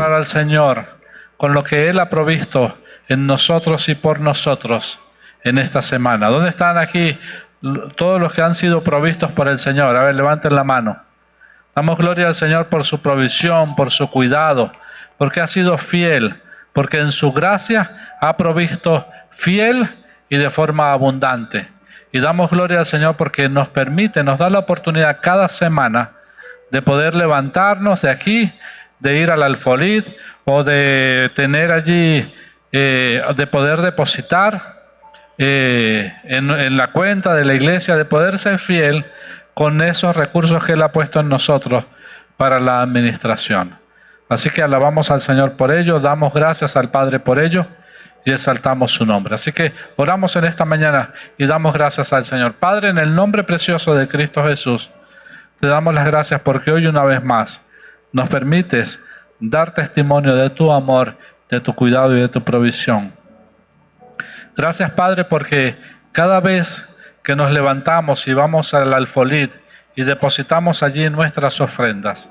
honrar al Señor con lo que Él ha provisto en nosotros y por nosotros en esta semana. ¿Dónde están aquí todos los que han sido provistos por el Señor? A ver, levanten la mano. Damos gloria al Señor por su provisión, por su cuidado, porque ha sido fiel, porque en su gracia ha provisto fiel y de forma abundante. Y damos gloria al Señor porque nos permite, nos da la oportunidad cada semana de poder levantarnos de aquí, de ir al Alfolid o de tener allí, de poder depositar en la cuenta de la iglesia, de poder ser fiel con esos recursos que Él ha puesto en nosotros para la administración. Así que alabamos al Señor por ello, damos gracias al Padre por ello y exaltamos su nombre. Así que oramos en esta mañana y damos gracias al Señor. Padre, en el nombre precioso de Cristo Jesús, te damos las gracias porque hoy una vez más nos permites dar testimonio de tu amor, de tu cuidado y de tu provisión. Gracias, Padre, porque cada vez que nos levantamos y vamos al Alfolid y depositamos allí nuestras ofrendas,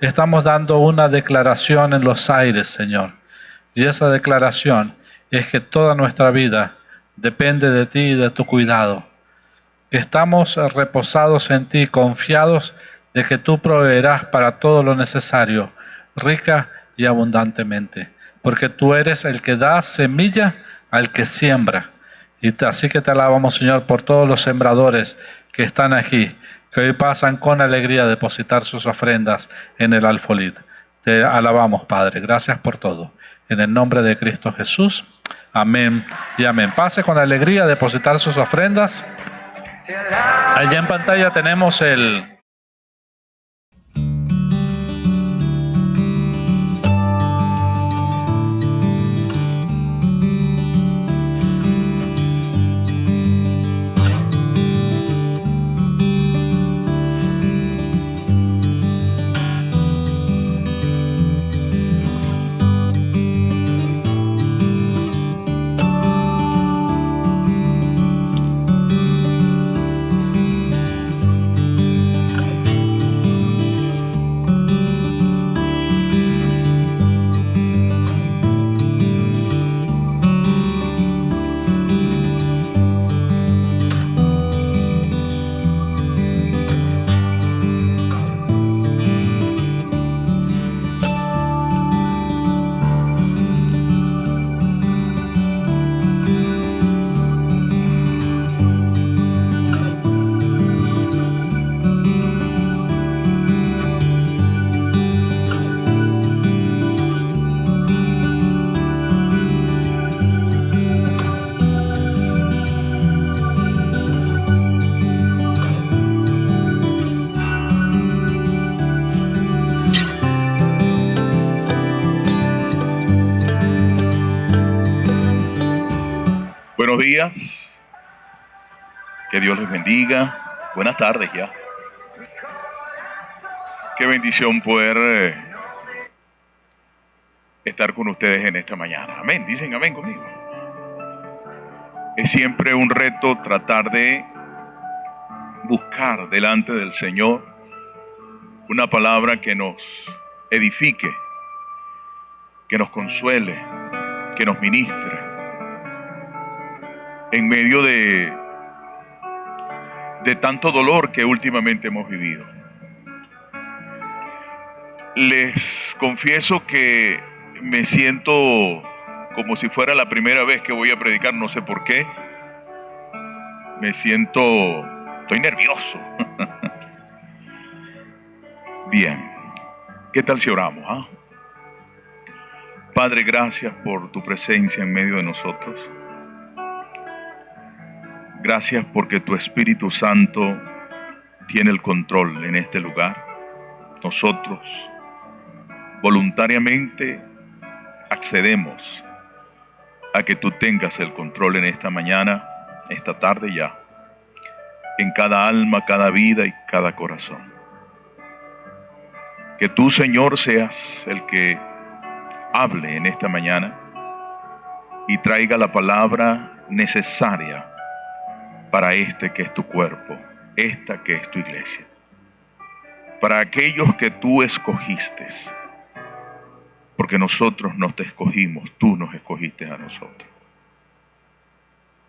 estamos dando una declaración en los aires, Señor. Y esa declaración es que toda nuestra vida depende de ti y de tu cuidado. Que estamos reposados en ti, confiados de que tú proveerás para todo lo necesario, rica y abundantemente. Porque tú eres el que da semilla al que siembra. Y así que te alabamos, Señor, por todos los sembradores que están aquí, que hoy pasan con alegría a depositar sus ofrendas en el Alfolid. Te alabamos, Padre. Gracias por todo. En el nombre de Cristo Jesús. Amén y amén. Pase con alegría a depositar sus ofrendas. Allá en pantalla tenemos el... Buenos días, que Dios les bendiga. Buenas tardes ya. Qué bendición poder estar con ustedes en esta mañana. Amén, dicen amén conmigo. Es siempre un reto tratar de buscar delante del Señor una palabra que nos edifique, que nos consuele, que nos ministre en medio de tanto dolor que últimamente hemos vivido. Les confieso que me siento como si fuera la primera vez que voy a predicar, no sé por qué. Estoy nervioso. Bien, ¿qué tal si oramos? Padre, gracias por tu presencia en medio de nosotros. Gracias porque tu Espíritu Santo tiene el control en este lugar. Nosotros voluntariamente accedemos a que tú tengas el control en esta mañana, esta tarde ya, en cada alma, cada vida y cada corazón. Que tú, Señor, seas el que hable en esta mañana y traiga la palabra necesaria para este que es tu cuerpo, esta que es tu iglesia. Para aquellos que tú escogiste, porque nosotros no te escogimos, tú nos escogiste a nosotros.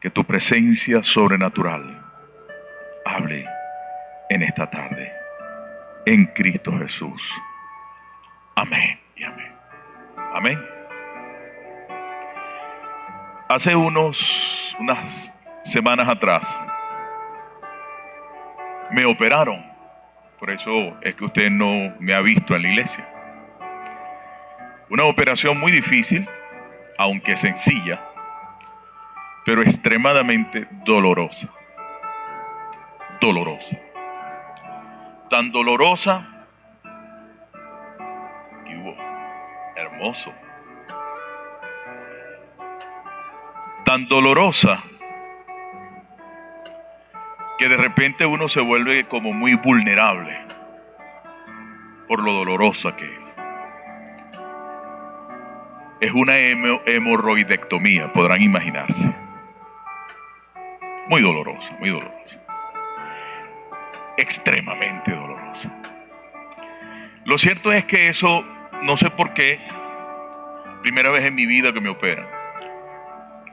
Que tu presencia sobrenatural hable en esta tarde, en Cristo Jesús. Amén y amén. Amén. Hace unas semanas atrás me operaron. Por eso es que usted no me ha visto en la iglesia. Una operación muy difícil, aunque sencilla, pero extremadamente dolorosa. Dolorosa. Tan dolorosa que hubo. Hermoso. Tan dolorosa que de repente uno se vuelve como muy vulnerable por lo dolorosa que es. Es una hemorroidectomía, podrán imaginarse. Muy dolorosa, muy dolorosa. Extremadamente dolorosa. Lo cierto es que eso, no sé por qué, primera vez en mi vida que me operan.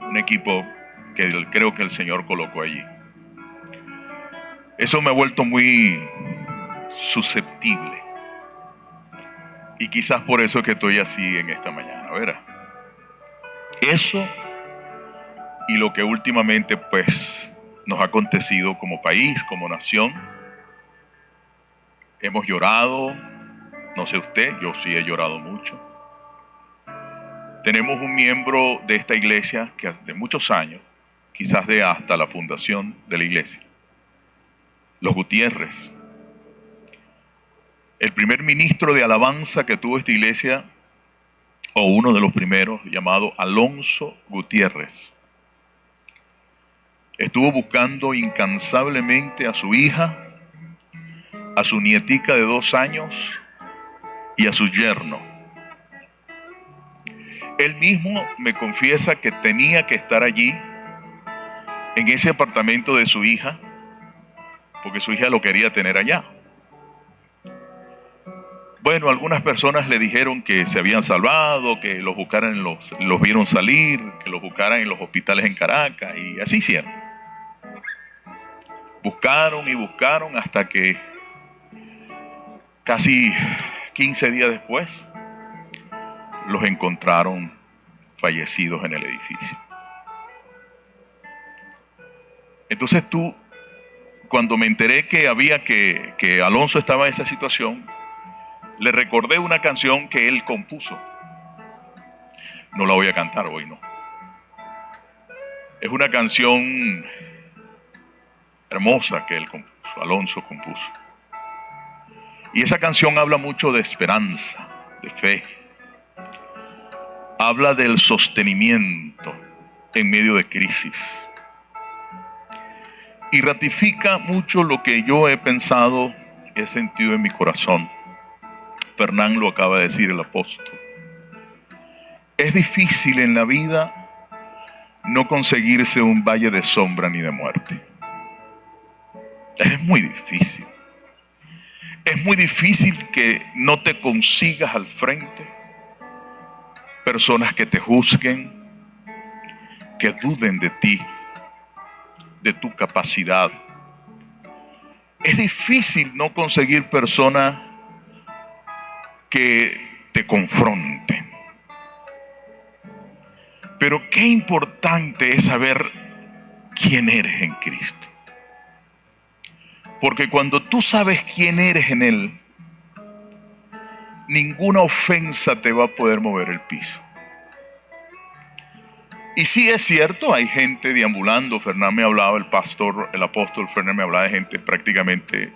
Un equipo que creo que el Señor colocó allí. Eso me ha vuelto muy susceptible. Y quizás por eso es que estoy así en esta mañana, ¿verdad? Eso y lo que últimamente pues nos ha acontecido como país, como nación. Hemos llorado, no sé usted, yo sí he llorado mucho. Tenemos un miembro de esta iglesia que hace muchos años, quizás de hasta la fundación de la iglesia, los Gutiérrez. El primer ministro de alabanza que tuvo esta iglesia, o uno de los primeros, llamado Alonso Gutiérrez, estuvo buscando incansablemente a su hija, a su nietica de 2 años y a su yerno. Él mismo me confiesa que tenía que estar allí, en ese apartamento de su hija, porque su hija lo quería tener allá. Bueno, algunas personas le dijeron que se habían salvado, que los buscaran, los vieron salir, que los buscaran en los hospitales en Caracas, y así hicieron. Buscaron y buscaron hasta que casi 15 días después los encontraron fallecidos en el edificio. Entonces cuando me enteré que Alonso estaba en esa situación, le recordé una canción que él compuso. No la voy a cantar hoy, no. Es una canción hermosa que él compuso, Alonso compuso. Y esa canción habla mucho de esperanza, de fe. Habla del sostenimiento en medio de crisis. Y ratifica mucho lo que yo he pensado, he sentido en mi corazón. Fernán lo acaba de decir, el apóstol. Es difícil en la vida no conseguirse un valle de sombra ni de muerte. Es muy difícil. Es muy difícil que no te consigas al frente personas que te juzguen, que duden de ti, de tu capacidad. Es difícil no conseguir personas que te confronten. Pero qué importante es saber quién eres en Cristo. Porque cuando tú sabes quién eres en Él, ninguna ofensa te va a poder mover el piso. Y sí es cierto, hay gente deambulando. Fernán me hablaba, el apóstol Fernán me hablaba de gente prácticamente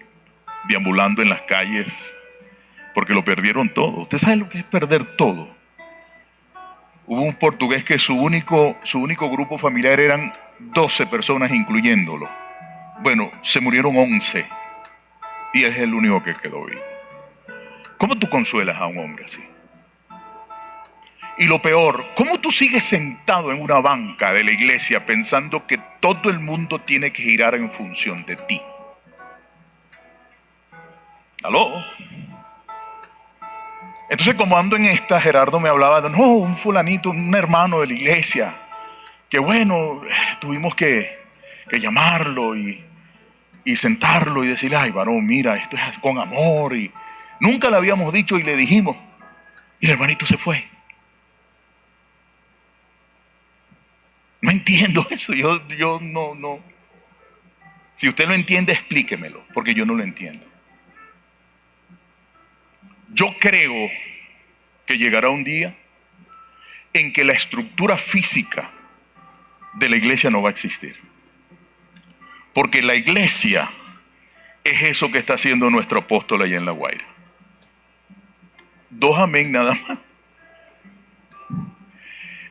deambulando en las calles porque lo perdieron todo. ¿Usted sabe lo que es perder todo? Hubo un portugués que su único grupo familiar eran 12 personas incluyéndolo. Bueno, se murieron 11 y es el único que quedó vivo. ¿Cómo tú consuelas a un hombre así? Y lo peor, ¿cómo tú sigues sentado en una banca de la iglesia pensando que todo el mundo tiene que girar en función de ti? ¿Aló? Entonces, como ando en esta, Gerardo me hablaba de, no, un fulanito, un hermano de la iglesia, que bueno, tuvimos que llamarlo y sentarlo y decirle, ay, varón, mira, esto es con amor. Y nunca le habíamos dicho y le dijimos. Y el hermanito se fue. No entiendo eso. Yo no. Si usted lo entiende, explíquemelo, porque yo no lo entiendo. Yo creo que llegará un día en que la estructura física de la iglesia no va a existir. Porque la iglesia es eso que está haciendo nuestro apóstol allá en La Guaira. 2 amén nada más.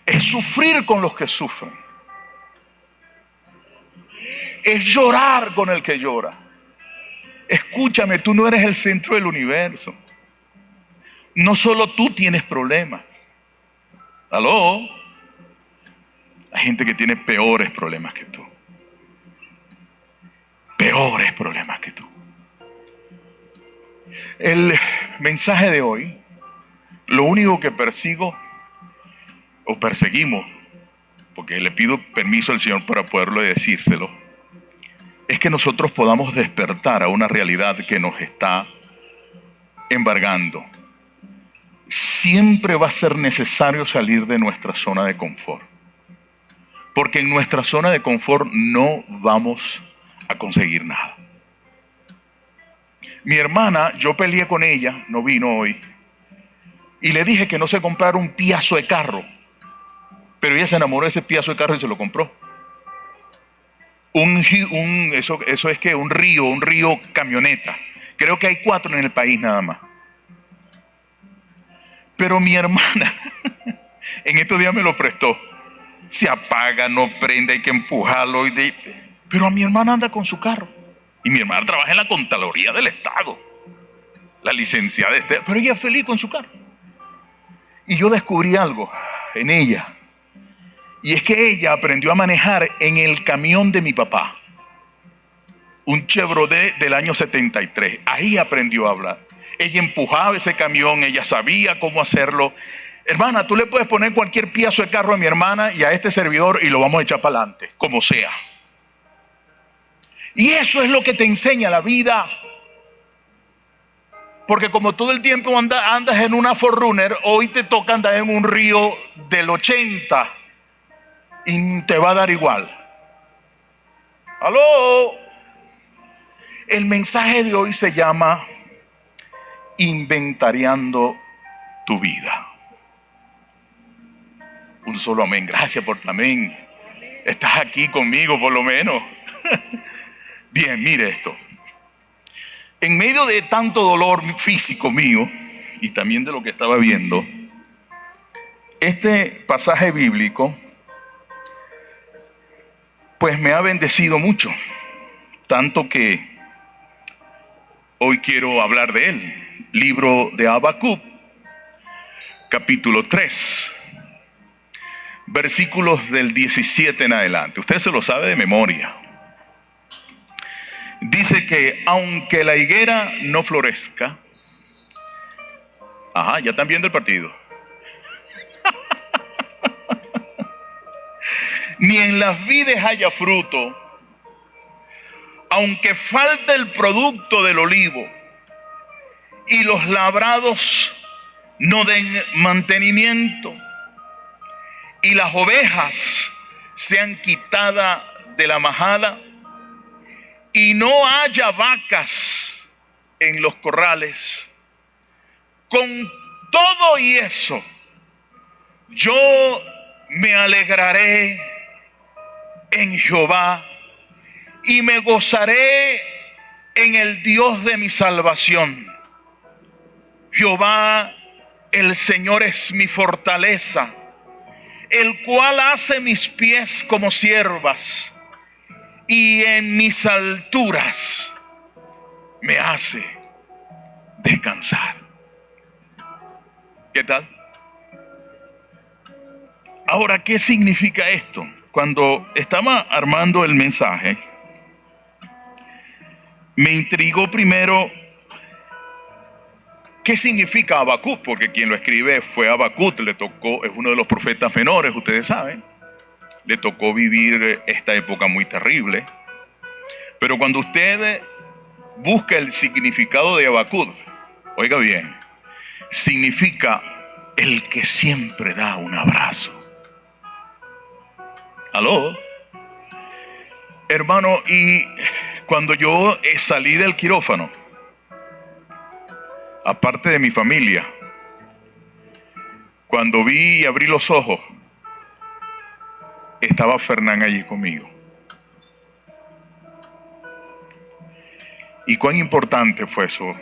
Es sufrir con los que sufren. Es llorar con el que llora. Escúchame, tú no eres el centro del universo. No solo tú tienes problemas. ¿Aló? Hay gente que tiene peores problemas que tú. Peores problemas que tú. El mensaje de hoy, lo único que persigo o perseguimos, porque le pido permiso al Señor para poderlo decírselo, es que nosotros podamos despertar a una realidad que nos está embargando. Siempre va a ser necesario salir de nuestra zona de confort, porque en nuestra zona de confort no vamos a conseguir nada. Mi hermana, yo peleé con ella, no vino hoy, y le dije que no se comprara un piazo de carro, pero ella se enamoró de ese piazo de carro y se lo compró. Eso es que un río camioneta. Creo que hay 4 en el país nada más. Pero mi hermana en estos días me lo prestó. Se apaga, no prende, hay que empujarlo. Pero a mi hermana anda con su carro. Y mi hermana trabaja en la Contraloría del Estado. La licenciada pero ella es feliz con su carro. Y yo descubrí algo en ella. Y es que ella aprendió a manejar en el camión de mi papá. Un Chevrolet del año 73. Ahí aprendió a hablar. Ella empujaba ese camión, ella sabía cómo hacerlo. Hermana, tú le puedes poner cualquier piazo de carro a mi hermana y a este servidor y lo vamos a echar para adelante, como sea. Y eso es lo que te enseña la vida. Porque como todo el tiempo andas en una 4Runner, hoy te toca andar en un Río del 80 y te va a dar igual. ¿Aló? El mensaje de hoy se llama inventariando tu vida. Un solo amén. Gracias por tu amén. Estás aquí conmigo por lo menos. Bien, mire esto. En medio de tanto dolor físico mío y también de lo que estaba viendo, este pasaje bíblico pues me ha bendecido mucho, tanto que hoy quiero hablar de él. Libro de Habacuc, capítulo 3, versículos del 17 en adelante. Usted se lo sabe de memoria. Dice que aunque la higuera no florezca, ya están viendo el partido, ni en las vides haya fruto, aunque falte el producto del olivo y los labrados no den mantenimiento y las ovejas sean quitadas de la majada y no haya vacas en los corrales, con todo y eso yo me alegraré en Jehová y me gozaré en el Dios de mi salvación. Jehová, el Señor es mi fortaleza, el cual hace mis pies como ciervas y en mis alturas me hace descansar. ¿Qué tal? Ahora, ¿qué significa esto? Cuando estaba armando el mensaje, me intrigó primero ¿Qué significa Habacuc? Porque quien lo escribe fue Habacuc, le tocó, es uno de los profetas menores, ustedes saben. Le tocó vivir esta época muy terrible. Pero cuando usted busca el significado de Habacuc, oiga bien, significa el que siempre da un abrazo. ¿Aló? Hermano, y cuando yo salí del quirófano, aparte de mi familia, cuando vi y abrí los ojos, estaba Fernán allí conmigo. Y cuán importante fue eso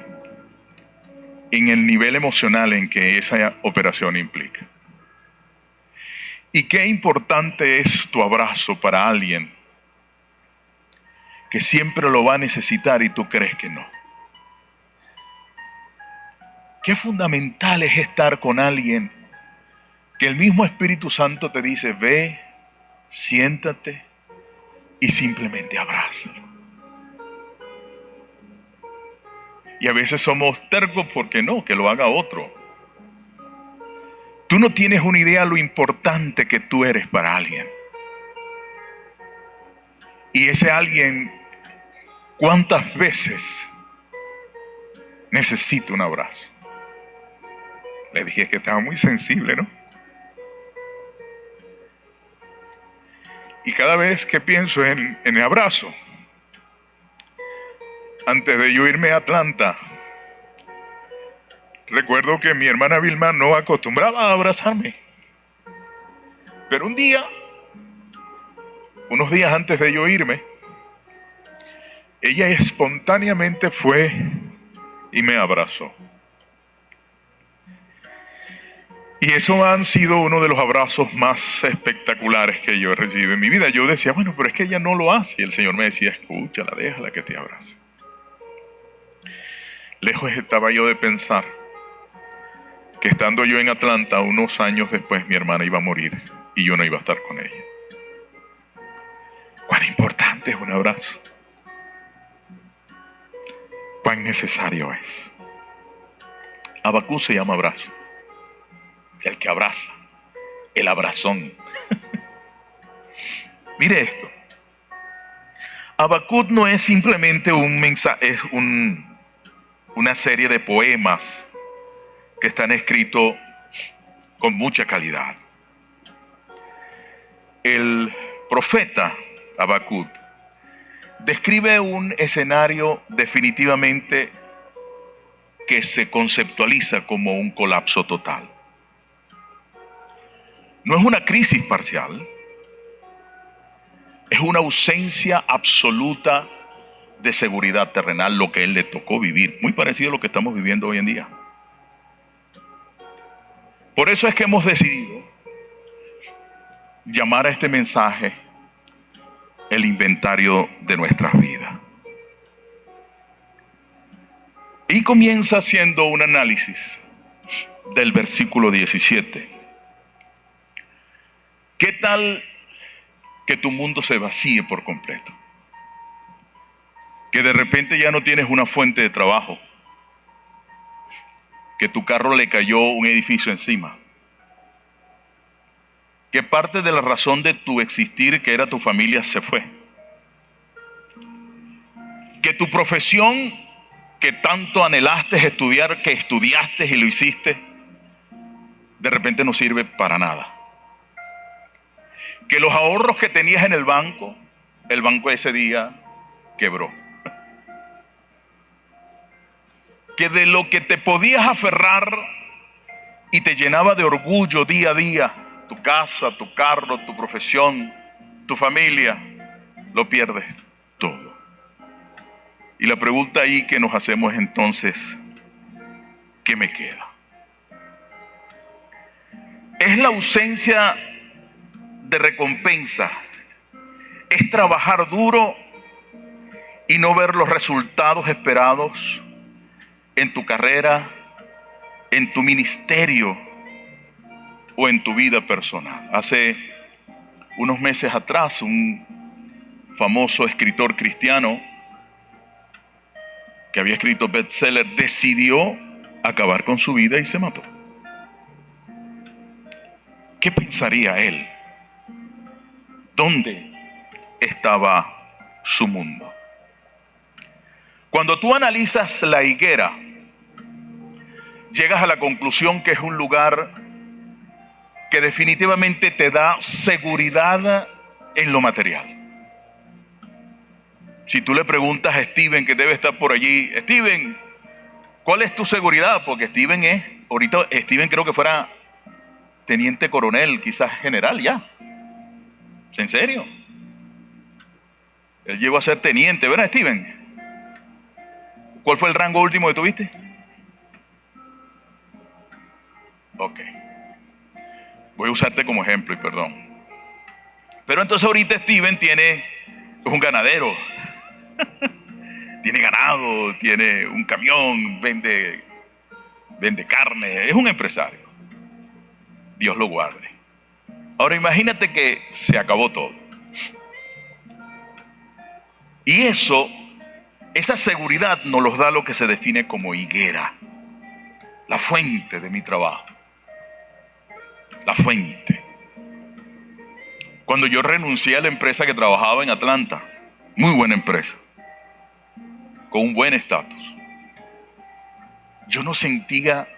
en el nivel emocional en que esa operación implica. Y qué importante es tu abrazo para alguien que siempre lo va a necesitar y tú crees que no. Qué fundamental es estar con alguien que el mismo Espíritu Santo te dice, ve, siéntate y simplemente abrázalo. Y a veces somos tercos porque no, que lo haga otro. Tú no tienes una idea lo importante que tú eres para alguien. Y ese alguien, ¿cuántas veces necesita un abrazo? Le dije que estaba muy sensible, ¿no? Y cada vez que pienso en el abrazo, antes de yo irme a Atlanta, recuerdo que mi hermana Vilma no acostumbraba a abrazarme. Pero un día, unos días antes de yo irme, ella espontáneamente fue y me abrazó. Y eso han sido uno de los abrazos más espectaculares que yo he recibido en mi vida. Yo decía, bueno, pero es que ella no lo hace. Y el Señor me decía, escúchala, déjala que te abrace. Lejos estaba yo de pensar que estando yo en Atlanta, unos años después mi hermana iba a morir y yo no iba a estar con ella. Cuán importante es un abrazo. Cuán necesario es. Habacuc se llama abrazo. El que abraza, el abrazón. Mire esto. Habacuc no es simplemente un mensaje, es una serie de poemas que están escritos con mucha calidad. El profeta Habacuc describe un escenario definitivamente que se conceptualiza como un colapso total. No es una crisis parcial, es una ausencia absoluta de seguridad terrenal, lo que él le tocó vivir, muy parecido a lo que estamos viviendo hoy en día. Por eso es que hemos decidido llamar a este mensaje el inventario de nuestras vidas. Y comienza haciendo un análisis del versículo 17. ¿Qué tal que tu mundo se vacíe por completo? Que de repente ya no tienes una fuente de trabajo. Que tu carro le cayó un edificio encima. Que parte de la razón de tu existir, que era tu familia, se fue. Que tu profesión que tanto anhelaste estudiar, que estudiaste y lo hiciste, de repente no sirve para nada. Que los ahorros que tenías en el banco ese día quebró. Que de lo que te podías aferrar y te llenaba de orgullo día a día, tu casa, tu carro, tu profesión, tu familia, lo pierdes todo. Y la pregunta ahí que nos hacemos entonces, ¿qué me queda? Es la ausencia de recompensa, es trabajar duro y no ver los resultados esperados en tu carrera, en tu ministerio o en tu vida personal. Hace unos meses atrás, un famoso escritor cristiano que había escrito bestseller decidió acabar con su vida y se mató. ¿Qué pensaría él? ¿Dónde estaba su mundo? Cuando tú analizas la higuera, llegas a la conclusión que es un lugar que definitivamente te da seguridad en lo material. Si tú le preguntas a Steven, que debe estar por allí, Steven, ¿cuál es tu seguridad? Porque Steven ahorita Steven creo que fuera teniente coronel, quizás general ya. ¿En serio? Él llegó a ser teniente, ¿verdad, Steven? ¿Cuál fue el rango último que tuviste? Ok. Voy a usarte como ejemplo y perdón. Pero entonces ahorita Steven es un ganadero. Tiene ganado, tiene un camión, vende carne, es un empresario. Dios lo guarde. Ahora imagínate que se acabó todo. Y esa seguridad nos los da lo que se define como higuera. La fuente de mi trabajo. La fuente. Cuando yo renuncié a la empresa que trabajaba en Atlanta, muy buena empresa, con un buen estatus, yo no sentía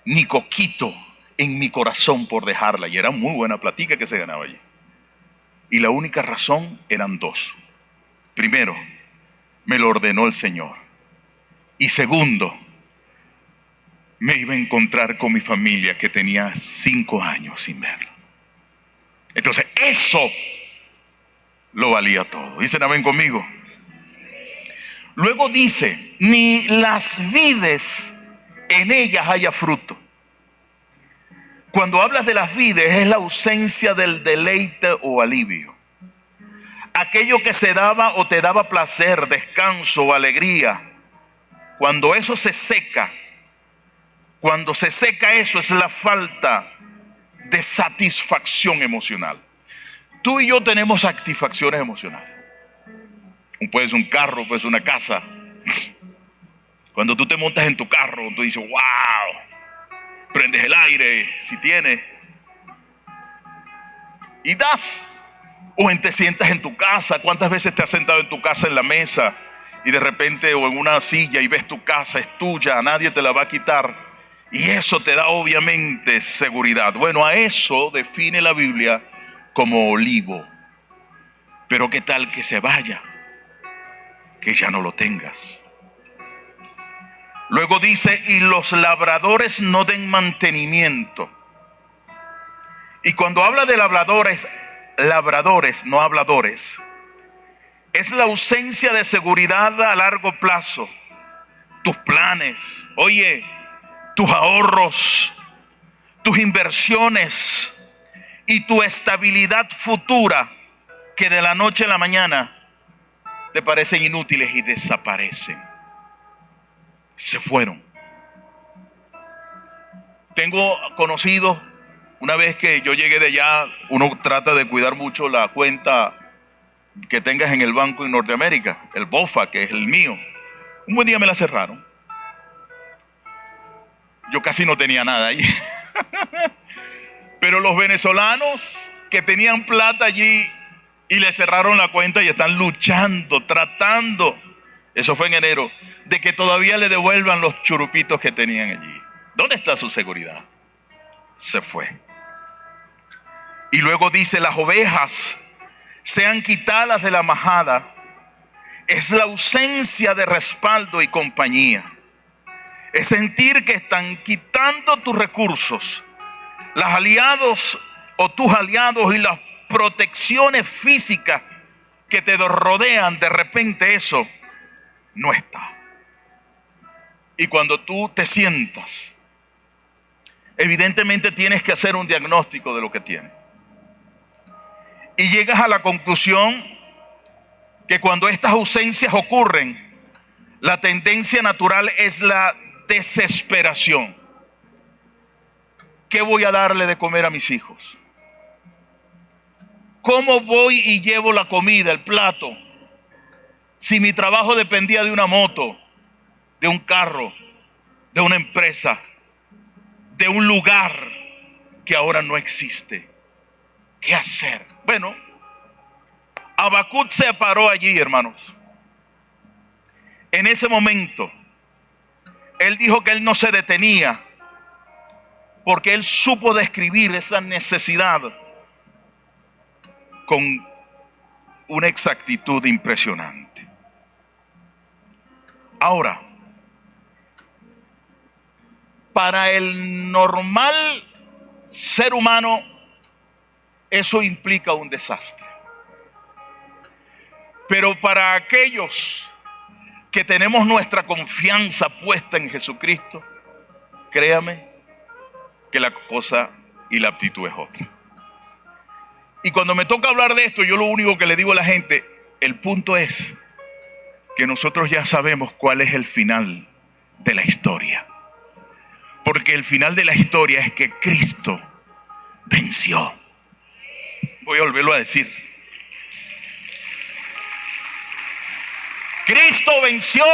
ni coquito en mi corazón por dejarla, y era muy buena platica que se ganaba allí. Y la única razón eran dos. Primero, me lo ordenó el Señor. Y segundo, me iba a encontrar con mi familia que tenía 5 años sin verla. Entonces eso lo valía todo. Dicen amén conmigo. Luego dice, ni las vides en ellas haya fruto. Cuando hablas de las vides es la ausencia del deleite o alivio. Aquello que se daba o te daba placer, descanso o alegría. Cuando eso se seca, eso es la falta de satisfacción emocional. Tú y yo tenemos satisfacciones emocionales. Puede ser un carro, puede ser una casa. Cuando tú te montas en tu carro, tú dices, wow, prendes el aire, si tienes, y das. O te sientas en tu casa. ¿Cuántas veces te has sentado en tu casa en la mesa y de repente, o en una silla, y ves tu casa, es tuya, nadie te la va a quitar? Y eso te da obviamente seguridad. Bueno, a eso define la Biblia como olivo. Pero ¿qué tal que se vaya? Que ya no lo tengas. Luego dice, y los labradores no den mantenimiento. Y cuando habla de labradores, no habladores, es la ausencia de seguridad a largo plazo. Tus planes, tus ahorros, tus inversiones y tu estabilidad futura, que de la noche a la mañana te parecen inútiles y desaparecen. Se fueron. Tengo conocidos, una vez que yo llegué de allá, uno trata de cuidar mucho la cuenta que tengas en el banco en Norteamérica, el BOFA, que es el mío. Un buen día me la cerraron. Yo casi no tenía nada allí. Pero los venezolanos que tenían plata allí y le cerraron la cuenta y están luchando, tratando, eso fue en enero, de que todavía le devuelvan los churupitos que tenían allí. ¿Dónde está su seguridad? Se fue. Y luego dice, las ovejas sean quitadas de la majada. Es la ausencia de respaldo y compañía. Es sentir que están quitando tus recursos, los aliados o tus aliados y las protecciones físicas que te rodean. De repente eso no está. Y cuando tú te sientas, evidentemente tienes que hacer un diagnóstico de lo que tienes. Y llegas a la conclusión que cuando estas ausencias ocurren, la tendencia natural es la desesperación. ¿Qué voy a darle de comer a mis hijos? ¿Cómo voy y llevo la comida, el plato? Si mi trabajo dependía de una moto, de un carro, de una empresa, de un lugar que ahora no existe. ¿Qué hacer? Bueno, Habacuc se paró allí, hermanos. En ese momento, él dijo que él no se detenía, porque él supo describir esa necesidad con una exactitud impresionante. Ahora, para el normal ser humano, eso implica un desastre. Pero para aquellos que tenemos nuestra confianza puesta en Jesucristo, créame que la cosa y la actitud es otra. Y cuando me toca hablar de esto, yo lo único que le digo a la gente, el punto es que nosotros ya sabemos cuál es el final de la historia. Porque el final de la historia es que Cristo venció. Voy a volverlo a decir. Cristo venció.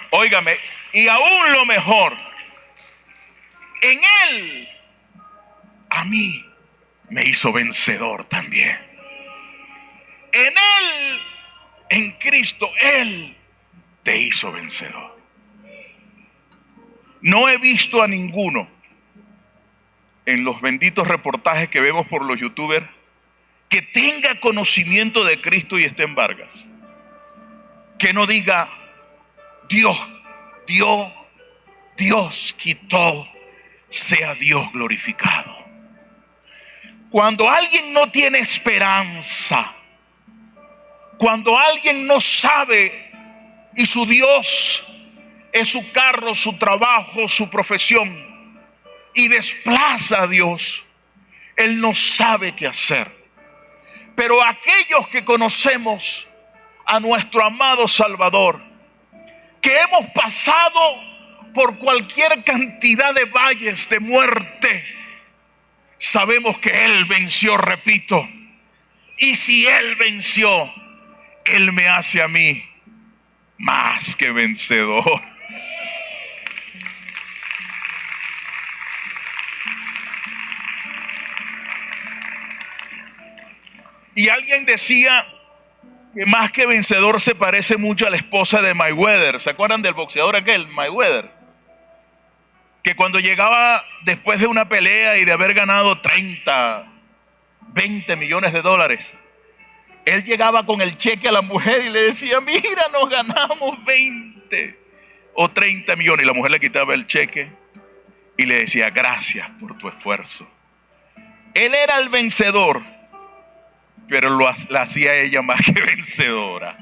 Óigame, y aún lo mejor, en Él, a mí me hizo vencedor también. En Él, en Cristo, Él te hizo vencedor. No he visto a ninguno en los benditos reportajes que vemos por los youtubers que tenga conocimiento de Cristo y esté en Vargas, que no diga: Dios quitó, sea Dios glorificado. Cuando alguien no tiene esperanza, cuando alguien no sabe y su Dios es su carro, su trabajo, su profesión, y desplaza a Dios, él no sabe qué hacer. Pero aquellos que conocemos a nuestro amado Salvador, que hemos pasado por cualquier cantidad de valles de muerte, sabemos que Él venció, repito. Y si Él venció, Él me hace a mí más que vencedor. Y alguien decía que más que vencedor se parece mucho a la esposa de Mayweather. ¿Se acuerdan del boxeador aquel, Mayweather? Que cuando llegaba después de una pelea y de haber ganado 30, 20 millones de dólares, él llegaba con el cheque a la mujer y le decía: mira, nos ganamos 20 o 30 millones. Y la mujer le quitaba el cheque y le decía: gracias por tu esfuerzo. Él era el vencedor, pero la hacía ella más que vencedora.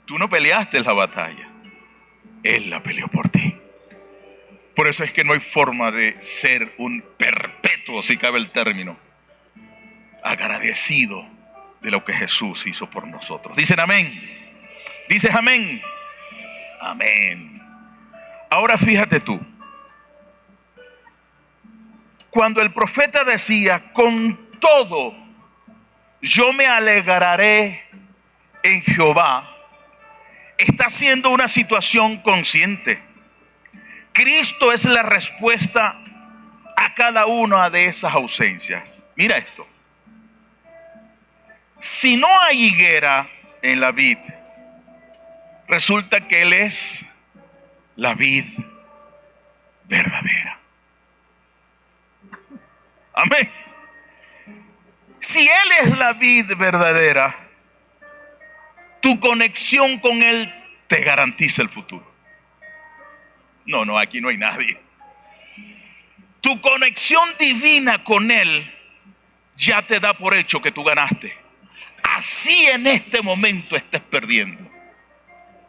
Tú no peleaste la batalla, Él la peleó por ti. Por eso es que no hay forma de ser un perpetuo, si cabe el término, agradecido de lo que Jesús hizo por nosotros. Dicen amén. Dices amén. Amén. Ahora fíjate tú. Cuando el profeta decía: con todo yo me alegraré en Jehová, está haciendo una situación consciente. Cristo es la respuesta a cada una de esas ausencias. Mira esto. Si no hay higuera en la vid, resulta que Él es la vid verdadera. Amén. Si Él es la vid verdadera, tu conexión con Él te garantiza el futuro. No, aquí no hay nadie. Tu conexión divina con Él ya te da por hecho que tú ganaste. Así en este momento estés perdiendo,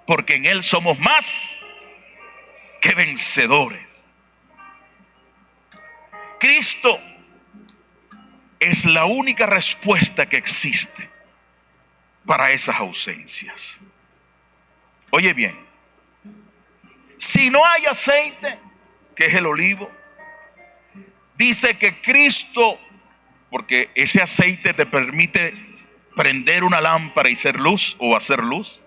porque en Él somos más que vencedores. Cristo es la única respuesta que existe para esas ausencias. Oye bien, si no hay aceite, que es el olivo, dice que Cristo, porque ese aceite te permite prender una lámpara y ser luz o hacer luz,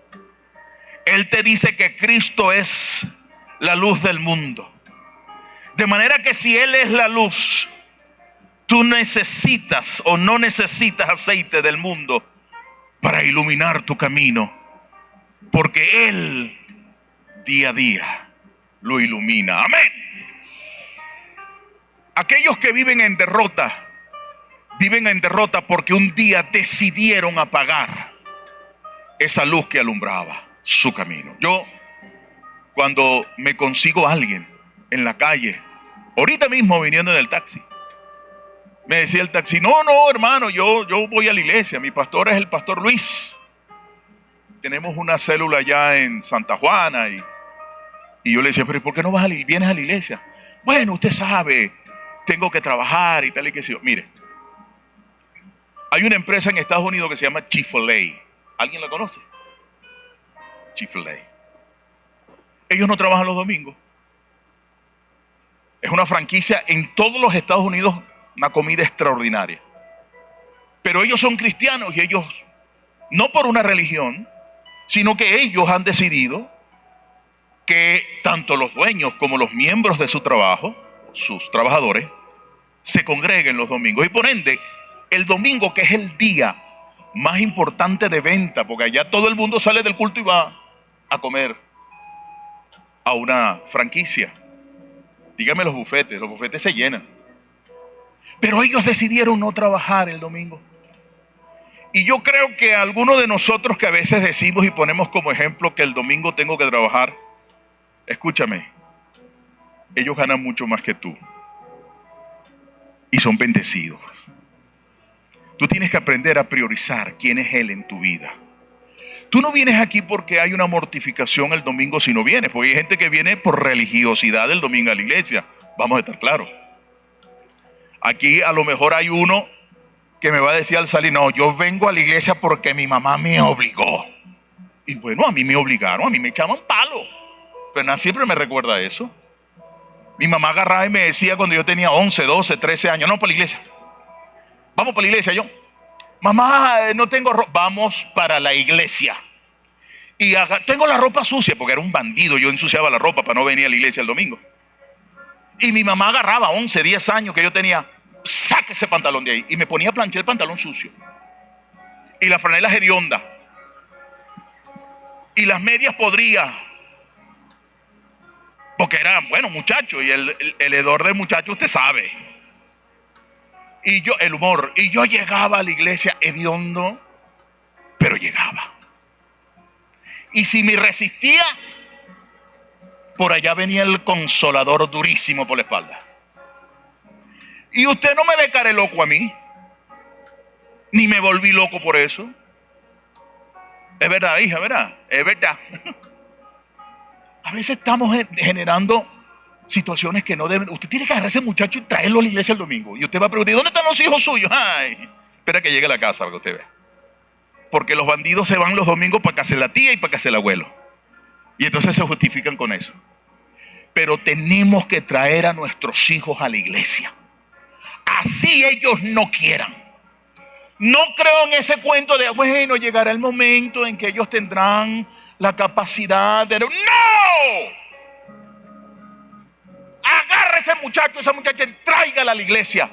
Él te dice que Cristo es la luz del mundo. De manera que si Él es la luz, tú necesitas o no necesitas aceite del mundo para iluminar tu camino, porque Él día a día lo ilumina. Amén. Aquellos que viven en derrota porque un día decidieron apagar esa luz que alumbraba su camino. Yo, cuando me consigo a alguien en la calle, ahorita mismo viniendo en el taxi, me decía el taxi, no, hermano, yo voy a la iglesia, mi pastor es el pastor Luis. Tenemos una célula allá en Santa Juana y yo le decía, pero ¿por qué no vienes a la iglesia? Bueno, usted sabe, tengo que trabajar y tal y que sí. Mire, hay una empresa en Estados Unidos que se llama Chick-fil-A. ¿Alguien la conoce? Chick-fil-A. Ellos no trabajan los domingos. Es una franquicia en todos los Estados Unidos, una comida extraordinaria. Pero ellos son cristianos y ellos, no por una religión, sino que ellos han decidido que tanto los dueños como los miembros de su trabajo, sus trabajadores, se congreguen los domingos. Y por ende, el domingo, que es el día más importante de venta, porque allá todo el mundo sale del culto y va a comer a una franquicia. Dígame, los bufetes se llenan. Pero ellos decidieron no trabajar el domingo. Y yo creo que algunos de nosotros que a veces decimos y ponemos como ejemplo que el domingo tengo que trabajar, escúchame, ellos ganan mucho más que tú. Y son bendecidos. Tú tienes que aprender a priorizar quién es Él en tu vida. Tú no vienes aquí porque hay una mortificación el domingo si no vienes, porque hay gente que viene por religiosidad el domingo a la iglesia. Vamos a estar claros. Aquí a lo mejor hay uno que me va a decir al salir, no, yo vengo a la iglesia porque mi mamá me obligó. Y bueno, a mí me obligaron, a mí me echaban palo. Pero siempre me recuerda eso. Mi mamá agarraba y me decía cuando yo tenía 11, 12, 13 años, no, para la iglesia. Vamos para la iglesia. Yo, mamá, no tengo ropa. Vamos para la iglesia. Y tengo la ropa sucia, porque era un bandido. Yo ensuciaba la ropa para no venir a la iglesia el domingo. Y mi mamá agarraba 11, 10 años que yo tenía, saque ese pantalón de ahí. Y me ponía a planchar el pantalón sucio. Y la franela hedionda. Y las medias podridas. Porque eran, bueno, muchachos. Y el hedor del muchacho, usted sabe. Y yo, el humor. Y yo llegaba a la iglesia hediondo, pero llegaba. Y si me resistía, por allá venía el consolador durísimo por la espalda. Y usted no me ve cara loco a mí, ni me volví loco por eso. Es verdad, hija, ¿verdad? Es verdad. A veces estamos generando situaciones que no deben. Usted tiene que agarrar a ese muchacho y traerlo a la iglesia el domingo. Y usted va a preguntar, ¿dónde están los hijos suyos? Ay, espera que llegue a la casa para que usted vea. Porque los bandidos se van los domingos para casa de la tía y para casa del abuelo. Y entonces se justifican con eso. Pero tenemos que traer a nuestros hijos a la iglesia. Así ellos no quieran. No creo en ese cuento de, bueno, llegará el momento en que ellos tendrán la capacidad de... ¡No! Agarre ese muchacho, esa muchacha, tráigala a la iglesia.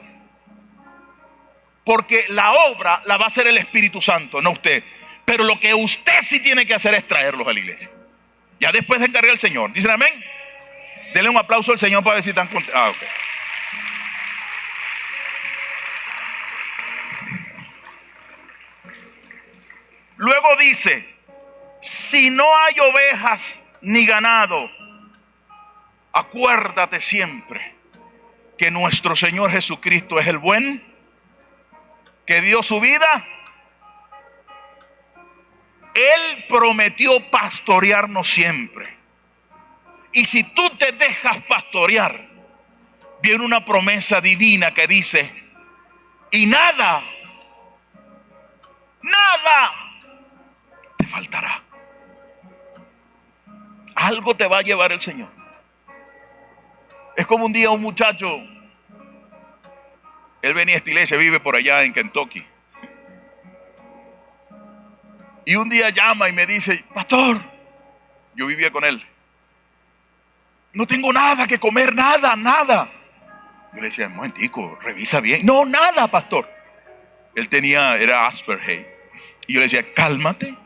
Porque la obra la va a hacer el Espíritu Santo, no usted. Pero lo que usted sí tiene que hacer es traerlos a la iglesia. Ya después de encargar al Señor. ¿Dicen amén? Denle un aplauso al Señor para ver si están contentos. Ah, ok. Luego dice, si no hay ovejas ni ganado, acuérdate siempre que nuestro Señor Jesucristo es el buen, que dio su vida. Él prometió pastorearnos siempre. Y si tú te dejas pastorear, viene una promesa divina que dice, y nada te faltará. Algo te va a llevar el Señor. Es como un día un muchacho, él venía a esta iglesia, vive por allá en Kentucky. Y un día llama y me dice, pastor, Yo vivía con él. No tengo nada que comer, nada. Yo le decía, un momentico, revisa bien. No, nada, pastor. Él era Asperger. Y yo le decía, cálmate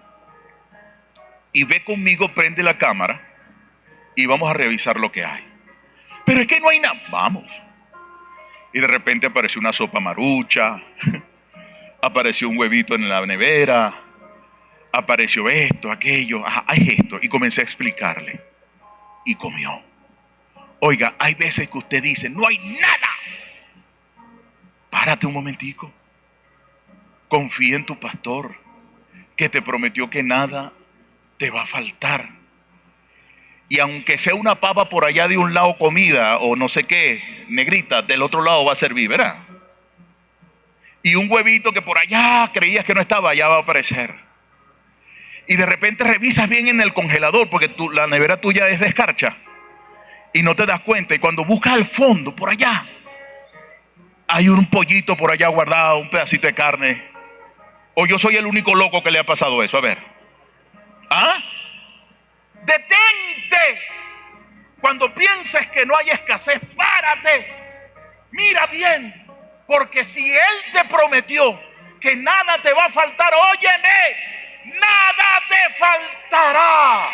y ve conmigo, prende la cámara y vamos a revisar lo que hay. Pero es que no hay nada. Vamos. Y de repente apareció una sopa marucha, apareció un huevito en la nevera, apareció esto, aquello, hay esto. Y comencé a explicarle. Y comió. Oiga, hay veces que usted dice, no hay nada. Párate un momentico. Confía en tu pastor, que te prometió que nada te va a faltar. Y aunque sea una papa por allá de un lado comida o no sé qué, negrita, del otro lado va a servir, ¿verdad? Y un huevito que por allá creías que no estaba, allá va a aparecer. Y de repente revisas bien en el congelador, porque la nevera tuya es de escarcha. Y no te das cuenta. Y cuando buscas al fondo, por allá, hay un pollito por allá guardado, un pedacito de carne. O yo soy el único loco que le ha pasado eso. A ver. ¿Ah? Detente. Cuando pienses que no hay escasez, párate. Mira bien. Porque si Él te prometió que nada te va a faltar, óyeme, nada te faltará.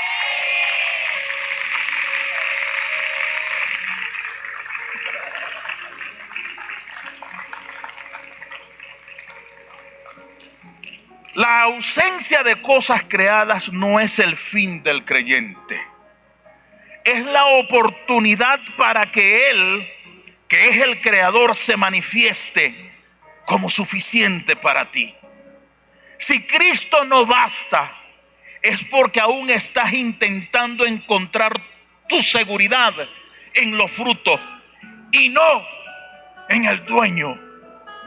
La ausencia de cosas creadas no es el fin del creyente. Es la oportunidad para que Él, que es el creador, se manifieste como suficiente para ti. Si Cristo no basta, es porque aún estás intentando encontrar tu seguridad en los frutos y no en el dueño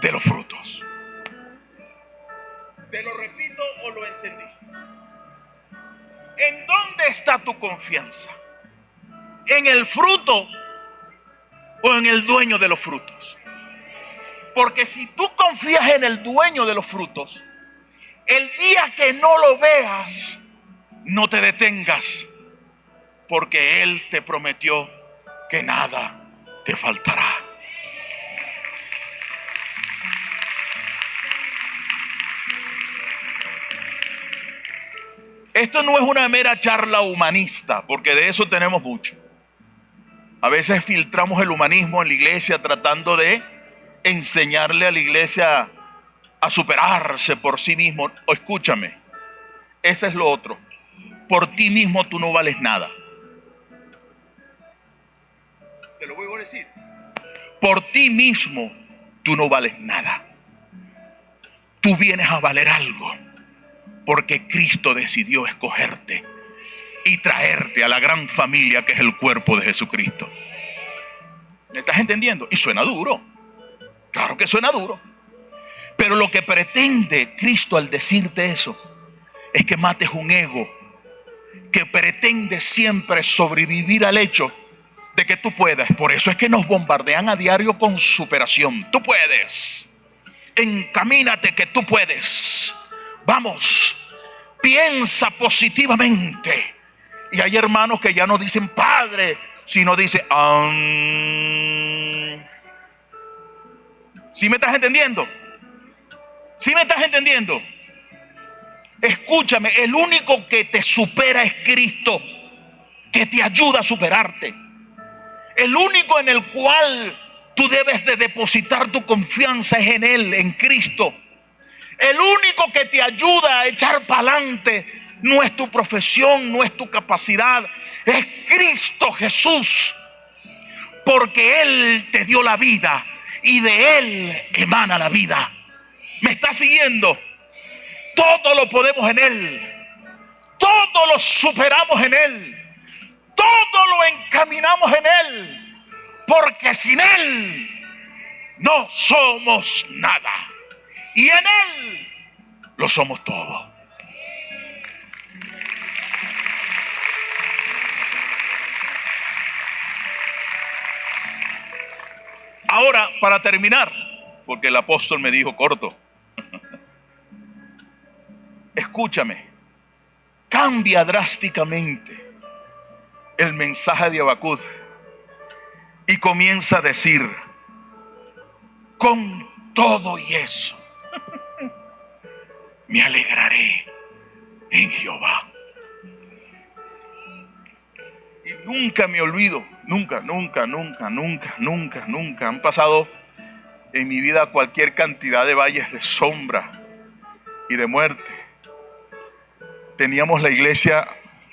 de los frutos. ¿Te lo repito o lo entendiste? ¿En dónde está tu confianza? ¿En el fruto o en el dueño de los frutos? Porque si tú confías en el dueño de los frutos, el día que no lo veas, no te detengas, porque Él te prometió que nada te faltará. Esto no es una mera charla humanista, porque de eso tenemos mucho. A veces filtramos el humanismo en la iglesia tratando de enseñarle a la iglesia a superarse por sí mismo. O escúchame, ese es lo otro. Por ti mismo tú no vales nada. Te lo voy a decir. Por ti mismo tú no vales nada. Tú vienes a valer algo porque Cristo decidió escogerte y traerte a la gran familia que es el cuerpo de Jesucristo. ¿Me estás entendiendo? Y suena duro. Claro que suena duro. Pero lo que pretende Cristo al decirte eso es que mates un ego que pretende siempre sobrevivir al hecho de que tú puedes. Por eso es que nos bombardean a diario con superación. Tú puedes. Encamínate que tú puedes. Vamos. Piensa positivamente. Y hay hermanos que ya no dicen Padre, sino dicen ¿Sí me estás entendiendo? ¿Sí me estás entendiendo? Escúchame, el único que te supera es Cristo, que te ayuda a superarte. El único en el cual tú debes de depositar tu confianza es en Él, en Cristo. El único que te ayuda a echar para adelante no es tu profesión, no es tu capacidad, es Cristo Jesús. Porque Él te dio la vida y de Él emana la vida. ¿Me estás siguiendo? Todo lo podemos en Él. Todo lo superamos en Él. Todo lo encaminamos en Él. Porque sin Él no somos nada. Y en Él lo somos todo. Ahora, para terminar, porque el apóstol me dijo corto. Escúchame, cambia drásticamente el mensaje de Habacuc y comienza a decir: con todo y eso, me alegraré en Jehová. Y nunca me olvido, nunca. Han pasado en mi vida cualquier cantidad de valles de sombra y de muerte. Teníamos la iglesia,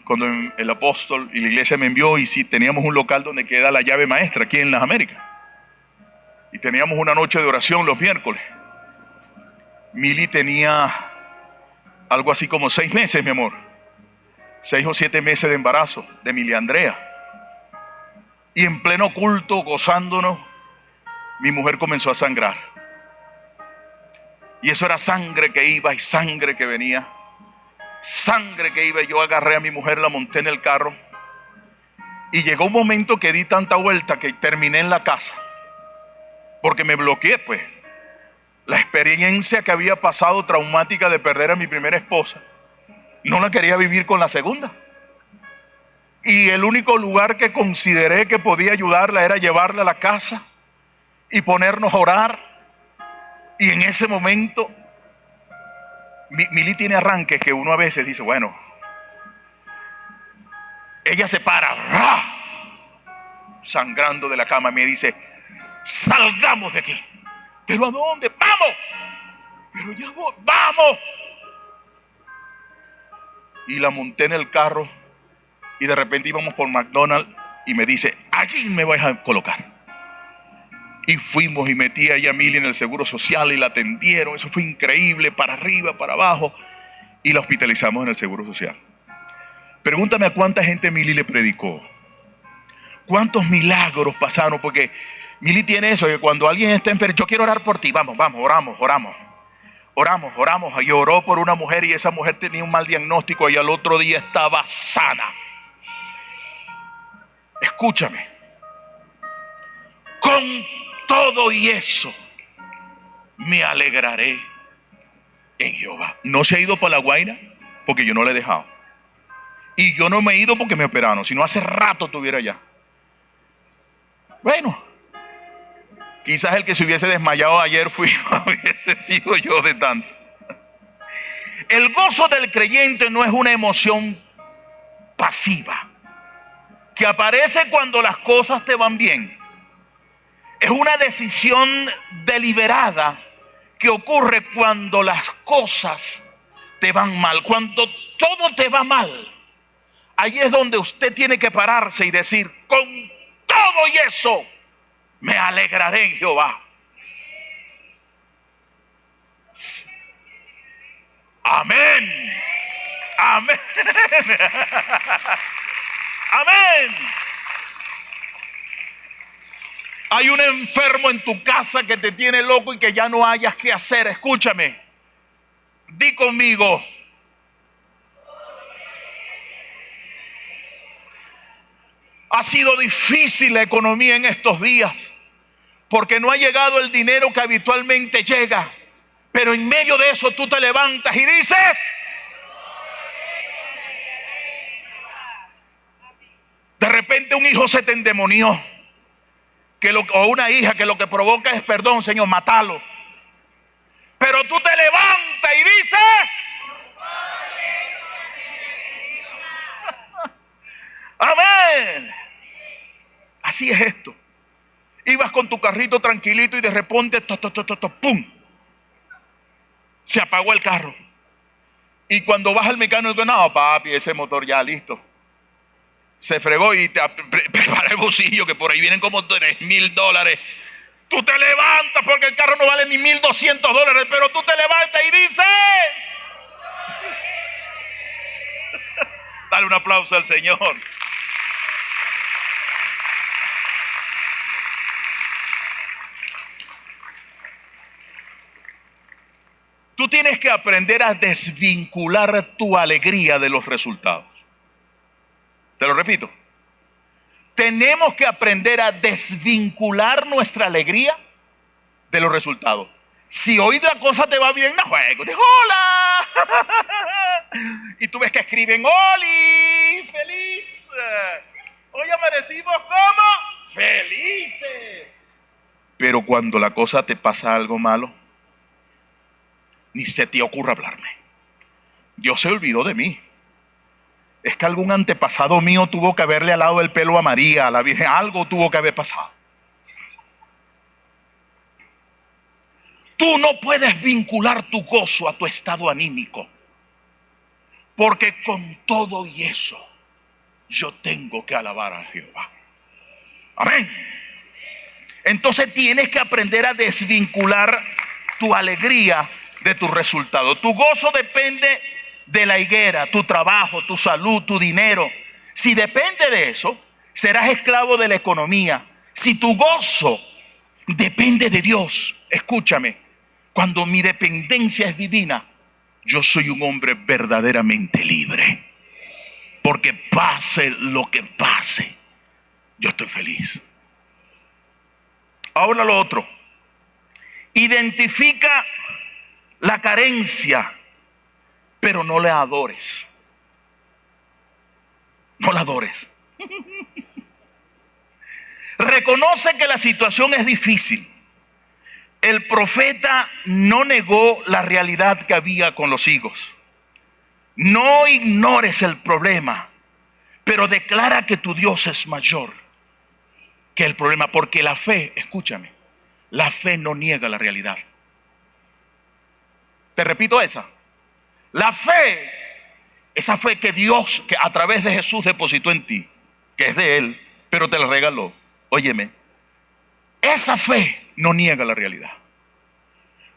cuando el apóstol y la iglesia me envió, y sí, teníamos un local donde queda la llave maestra aquí en las Américas. Y teníamos una noche de oración los miércoles. Mili tenía algo así como 6 meses, mi amor. 6 o 7 meses de embarazo de Emilia Andrea. Y en pleno culto, gozándonos, mi mujer comenzó a sangrar. Y eso era sangre que iba y sangre que venía. Sangre que iba. Yo agarré a mi mujer, la monté en el carro. Y llegó un momento que di tanta vuelta que terminé en la casa. Porque me bloqueé, pues. La experiencia que había pasado traumática de perder a mi primera esposa, no la quería vivir con la segunda. Y el único lugar que consideré que podía ayudarla era llevarla a la casa y ponernos a orar. Y en ese momento, Mili tiene arranques que uno a veces dice, bueno, ella se para, ¡rah!, sangrando de la cama, me dice: salgamos de aquí. ¿Pero a dónde? ¡Vamos! Pero ya voy, ¡vamos! Y la monté en el carro y de repente íbamos por McDonald's y me dice: allí me vais a colocar. Y fuimos y metí a ella, Mili, en el Seguro Social y la atendieron. Eso fue increíble, para arriba, para abajo. Y la hospitalizamos en el Seguro Social. Pregúntame a cuánta gente Mili le predicó. ¿Cuántos milagros pasaron? Porque Mili tiene eso, que cuando alguien está enfermo, yo quiero orar por ti, vamos, oramos. Y oró por una mujer y esa mujer tenía un mal diagnóstico y al otro día estaba sana. Escúchame. Con todo y eso, me alegraré en Jehová. No se ha ido para La Guaira porque yo no le he dejado. Y yo no me he ido porque me operaron, sino hace rato estuviera allá. Bueno, quizás el que se hubiese desmayado ayer hubiese sido yo de tanto. El gozo del creyente no es una emoción pasiva que aparece cuando las cosas te van bien. Es una decisión deliberada que ocurre cuando las cosas te van mal, cuando todo te va mal. Ahí es donde usted tiene que pararse y decir: con todo y eso, me alegraré en Jehová. Amén. Amén. Amén. Hay un enfermo en tu casa que te tiene loco y que ya no hayas qué hacer. Escúchame. Di conmigo: ha sido difícil la economía en estos días porque no ha llegado el dinero que habitualmente llega. Pero en medio de eso tú te levantas y dices: de repente un hijo se te endemonió, o una hija que lo que provoca es, perdón, Señor, matalo. Pero tú te levantas y dices: amén. Así es esto. Ibas con tu carrito tranquilito y de repente, ¡pum!, se apagó el carro. Y cuando vas al mecánico, no, papi, ese motor ya listo. Se fregó y te prepara el bolsillo, que por ahí vienen como $3,000. Tú te levantas porque el carro no vale ni $1,200, pero tú te levantas y dices: dale un aplauso al Señor. Tú tienes que aprender a desvincular tu alegría de los resultados. Te lo repito. Tenemos que aprender a desvincular nuestra alegría de los resultados. Si hoy la cosa te va bien, no juego. Digo, hola. Y tú ves que escriben: Oli, feliz. Hoy amanecimos como felices. Pero cuando la cosa te pasa algo malo, ni se te ocurra hablarme. Dios se olvidó de mí. Es que algún antepasado mío tuvo que haberle alado el pelo a María, a la Virgen. Algo tuvo que haber pasado. Tú no puedes vincular tu gozo a tu estado anímico. Porque con todo y eso, yo tengo que alabar a Jehová. Amén. Entonces tienes que aprender a desvincular tu alegría de tu resultado. Tu gozo depende de la higuera, tu trabajo, tu salud, tu dinero. Si depende de eso, serás esclavo de la economía. Si tu gozo depende de Dios, escúchame, cuando mi dependencia es divina, yo soy un hombre verdaderamente libre. Porque pase lo que pase, yo estoy feliz. Ahora lo otro. Identifica la carencia, pero no la adores. No la adores. Reconoce que la situación es difícil. El profeta no negó la realidad que había con los higos. No ignores el problema, pero declara que tu Dios es mayor que el problema. Porque la fe, escúchame, la fe no niega la realidad. Te repito esa. La fe, esa fe que Dios, que a través de Jesús depositó en ti, que es de Él, pero te la regaló. Óyeme, esa fe no niega la realidad.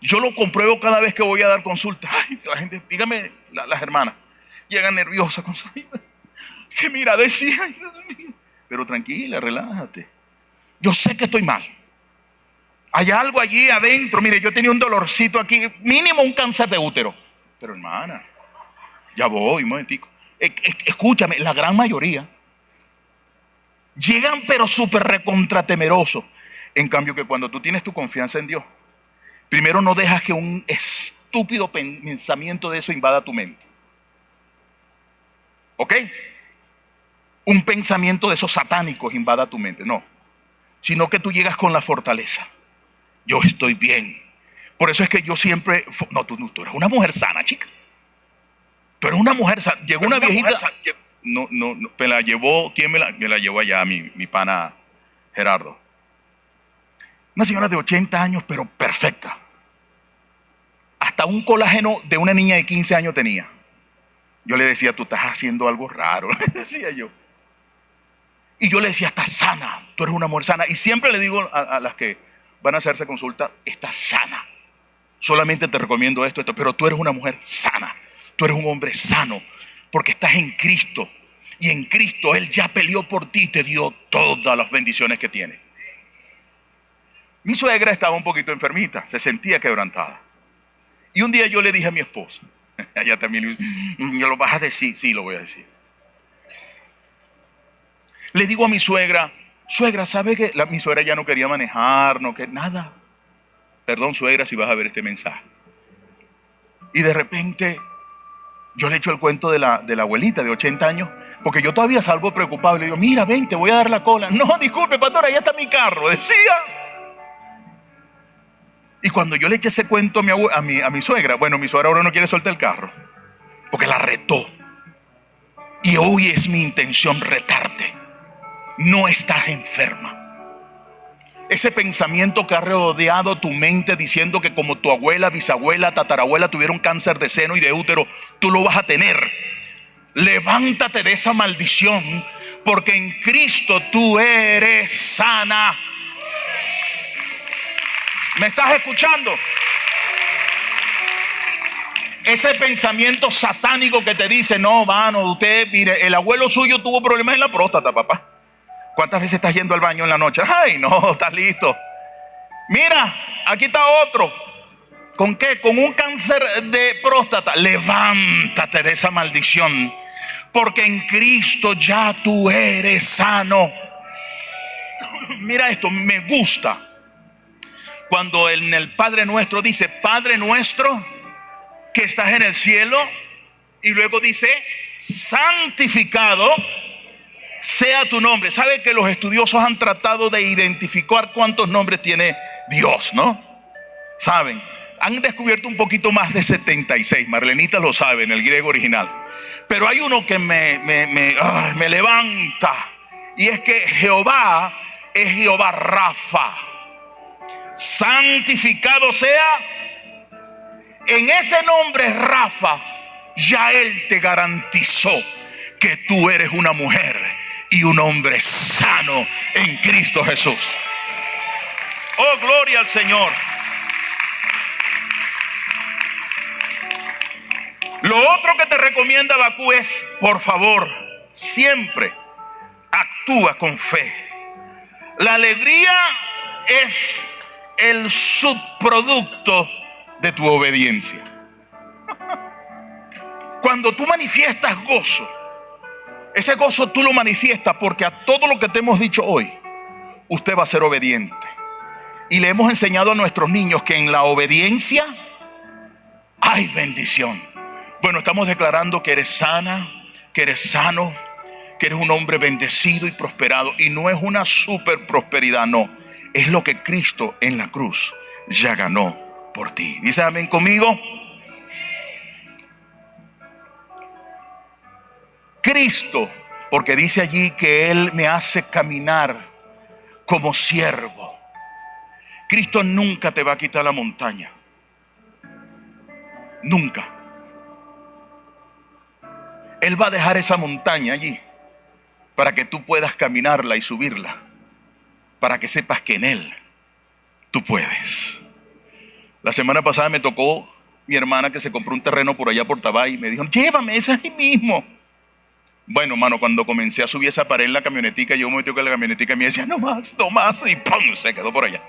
Yo lo compruebo cada vez que voy a dar consulta. Ay, la gente, dígame, las hermanas llegan nerviosas con su... Que mira, decía, pero tranquila, relájate. Yo sé que estoy mal. Hay algo allí adentro. Mire, yo tenía un dolorcito aquí, mínimo un cáncer de útero. Pero hermana, ya voy, un momentico. Escúchame, la gran mayoría llegan pero súper recontratemerosos. En cambio que cuando tú tienes tu confianza en Dios, primero no dejas que un estúpido pensamiento de eso invada tu mente. ¿Ok? Un pensamiento de esos satánicos invada tu mente. No. Sino que tú llegas con la fortaleza. Yo estoy bien. Por eso es que yo siempre... No, tú eres una mujer sana, chica. Tú eres una mujer sana. Llegó una viejita... No, me la llevó... ¿Quién me la llevó allá? Mi pana Gerardo. Una señora de 80 años, pero perfecta. Hasta un colágeno de una niña de 15 años tenía. Yo le decía, tú estás haciendo algo raro, le decía yo. Y yo le decía, estás sana, tú eres una mujer sana. Y siempre le digo a las que van a hacerse consulta, estás sana. Solamente te recomiendo esto, pero tú eres una mujer sana. Tú eres un hombre sano, porque estás en Cristo. Y en Cristo Él ya peleó por ti y te dio todas las bendiciones que tiene. Mi suegra estaba un poquito enfermita, se sentía quebrantada. Y un día yo le dije a mi esposa, ella también le dice, ¿yo lo vas a decir? Sí, lo voy a decir. Le digo a mi suegra, suegra, ¿sabe que mi suegra ya no quería manejar, no quería nada? Perdón, suegra, si vas a ver este mensaje. Y de repente yo le echo el cuento de la abuelita de 80 años, porque yo todavía salgo preocupado. Le digo, mira, ven, te voy a dar la cola. No, disculpe, pastora, ahí está mi carro, decía. Y cuando yo le eché ese cuento a mi suegra, bueno, mi suegra ahora no quiere soltar el carro, porque la retó. Y hoy es mi intención retarte. No estás enferma. Ese pensamiento que ha rodeado tu mente diciendo que como tu abuela, bisabuela, tatarabuela tuvieron cáncer de seno y de útero, tú lo vas a tener. Levántate de esa maldición, porque en Cristo tú eres sana. ¿Me estás escuchando? Ese pensamiento satánico que te dice, no, mano, usted, mire, el abuelo suyo tuvo problemas en la próstata, papá. ¿Cuántas veces estás yendo al baño en la noche? Ay, no, estás listo. Mira, aquí está otro. ¿Con qué? Con un cáncer de próstata. Levántate de esa maldición, porque en Cristo ya tú eres sano. Mira esto, me gusta cuando en el Padre Nuestro dice, Padre Nuestro que estás en el cielo, y luego dice, santificado sea tu nombre. ¿Sabe que los estudiosos han tratado de identificar cuántos nombres tiene Dios, no? ¿Saben? Han descubierto un poquito más de 76. Marlenita lo sabe en el griego original. Pero hay uno que me levanta. Y es que Jehová es Jehová Rafa. Santificado sea. En ese nombre Rafa, ya Él te garantizó que tú eres una mujer y un hombre sano en Cristo Jesús. Oh, gloria al Señor. Lo otro que te recomienda Habacuc es, por favor, siempre actúa con fe. La alegría es el subproducto de tu obediencia. Cuando tú manifiestas gozo, ese gozo tú lo manifiestas porque a todo lo que te hemos dicho hoy, usted va a ser obediente. Y le hemos enseñado a nuestros niños que en la obediencia hay bendición. Bueno, estamos declarando que eres sana, que eres sano, que eres un hombre bendecido y prosperado. Y no es una super prosperidad, no. Es lo que Cristo en la cruz ya ganó por ti. ¿Dice amén conmigo? Cristo, porque dice allí que Él me hace caminar como siervo. Cristo nunca te va a quitar la montaña. Nunca. Él va a dejar esa montaña allí para que tú puedas caminarla y subirla, para que sepas que en Él tú puedes. La semana pasada me tocó mi hermana que se compró un terreno por allá por Tabay y me dijo, llévame, ese es ahí mismo. Bueno, mano, cuando comencé a subir esa pared en la camionetica, yo me metí con la camionetica y me decía, no más, y ¡pum! Se quedó por allá.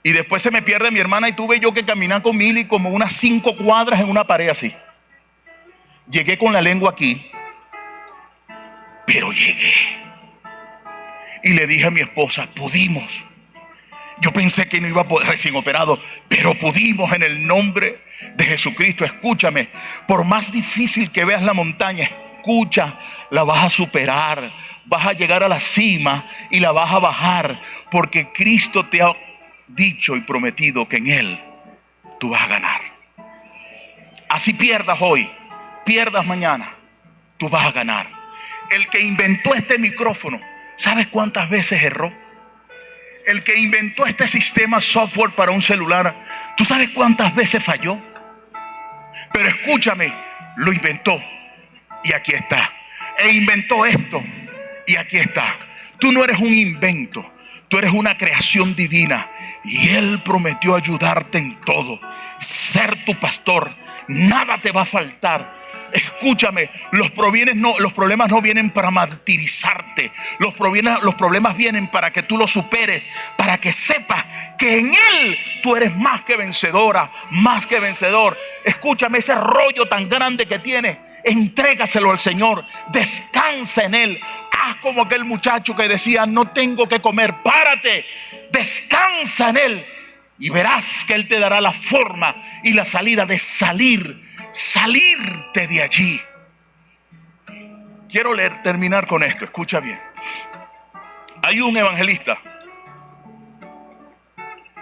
Y después se me pierde mi hermana y tuve yo que caminar con Mili como unas 5 cuadras en una pared así. Llegué con la lengua aquí, pero llegué. Y le dije a mi esposa, pudimos. Yo pensé que no iba a poder, recién operado, pero pudimos en el nombre de Jesucristo. Escúchame, por más difícil que veas la montaña, escucha, la vas a superar. Vas a llegar a la cima y la vas a bajar, porque Cristo te ha dicho y prometido que en Él tú vas a ganar. Así pierdas hoy, pierdas mañana, tú vas a ganar. El que inventó este micrófono, ¿sabes cuántas veces erró? El que inventó este sistema software para un celular, ¿tú sabes cuántas veces falló? Pero escúchame, lo inventó y aquí está. E inventó esto y aquí está. Tú no eres un invento, tú eres una creación divina. Y Él prometió ayudarte en todo, ser tu pastor. Nada te va a faltar. Escúchame, los problemas no vienen para martirizarte. Los problemas vienen para que tú los superes, para que sepas que en Él tú eres más que vencedora, más que vencedor. Escúchame, ese rollo tan grande que tienes, entrégaselo al Señor, descansa en Él. Haz como aquel muchacho que decía, no tengo que comer, párate, descansa en Él y verás que Él te dará la forma y la salida de salirte de allí. Quiero terminar con esto, escucha bien. Hay un evangelista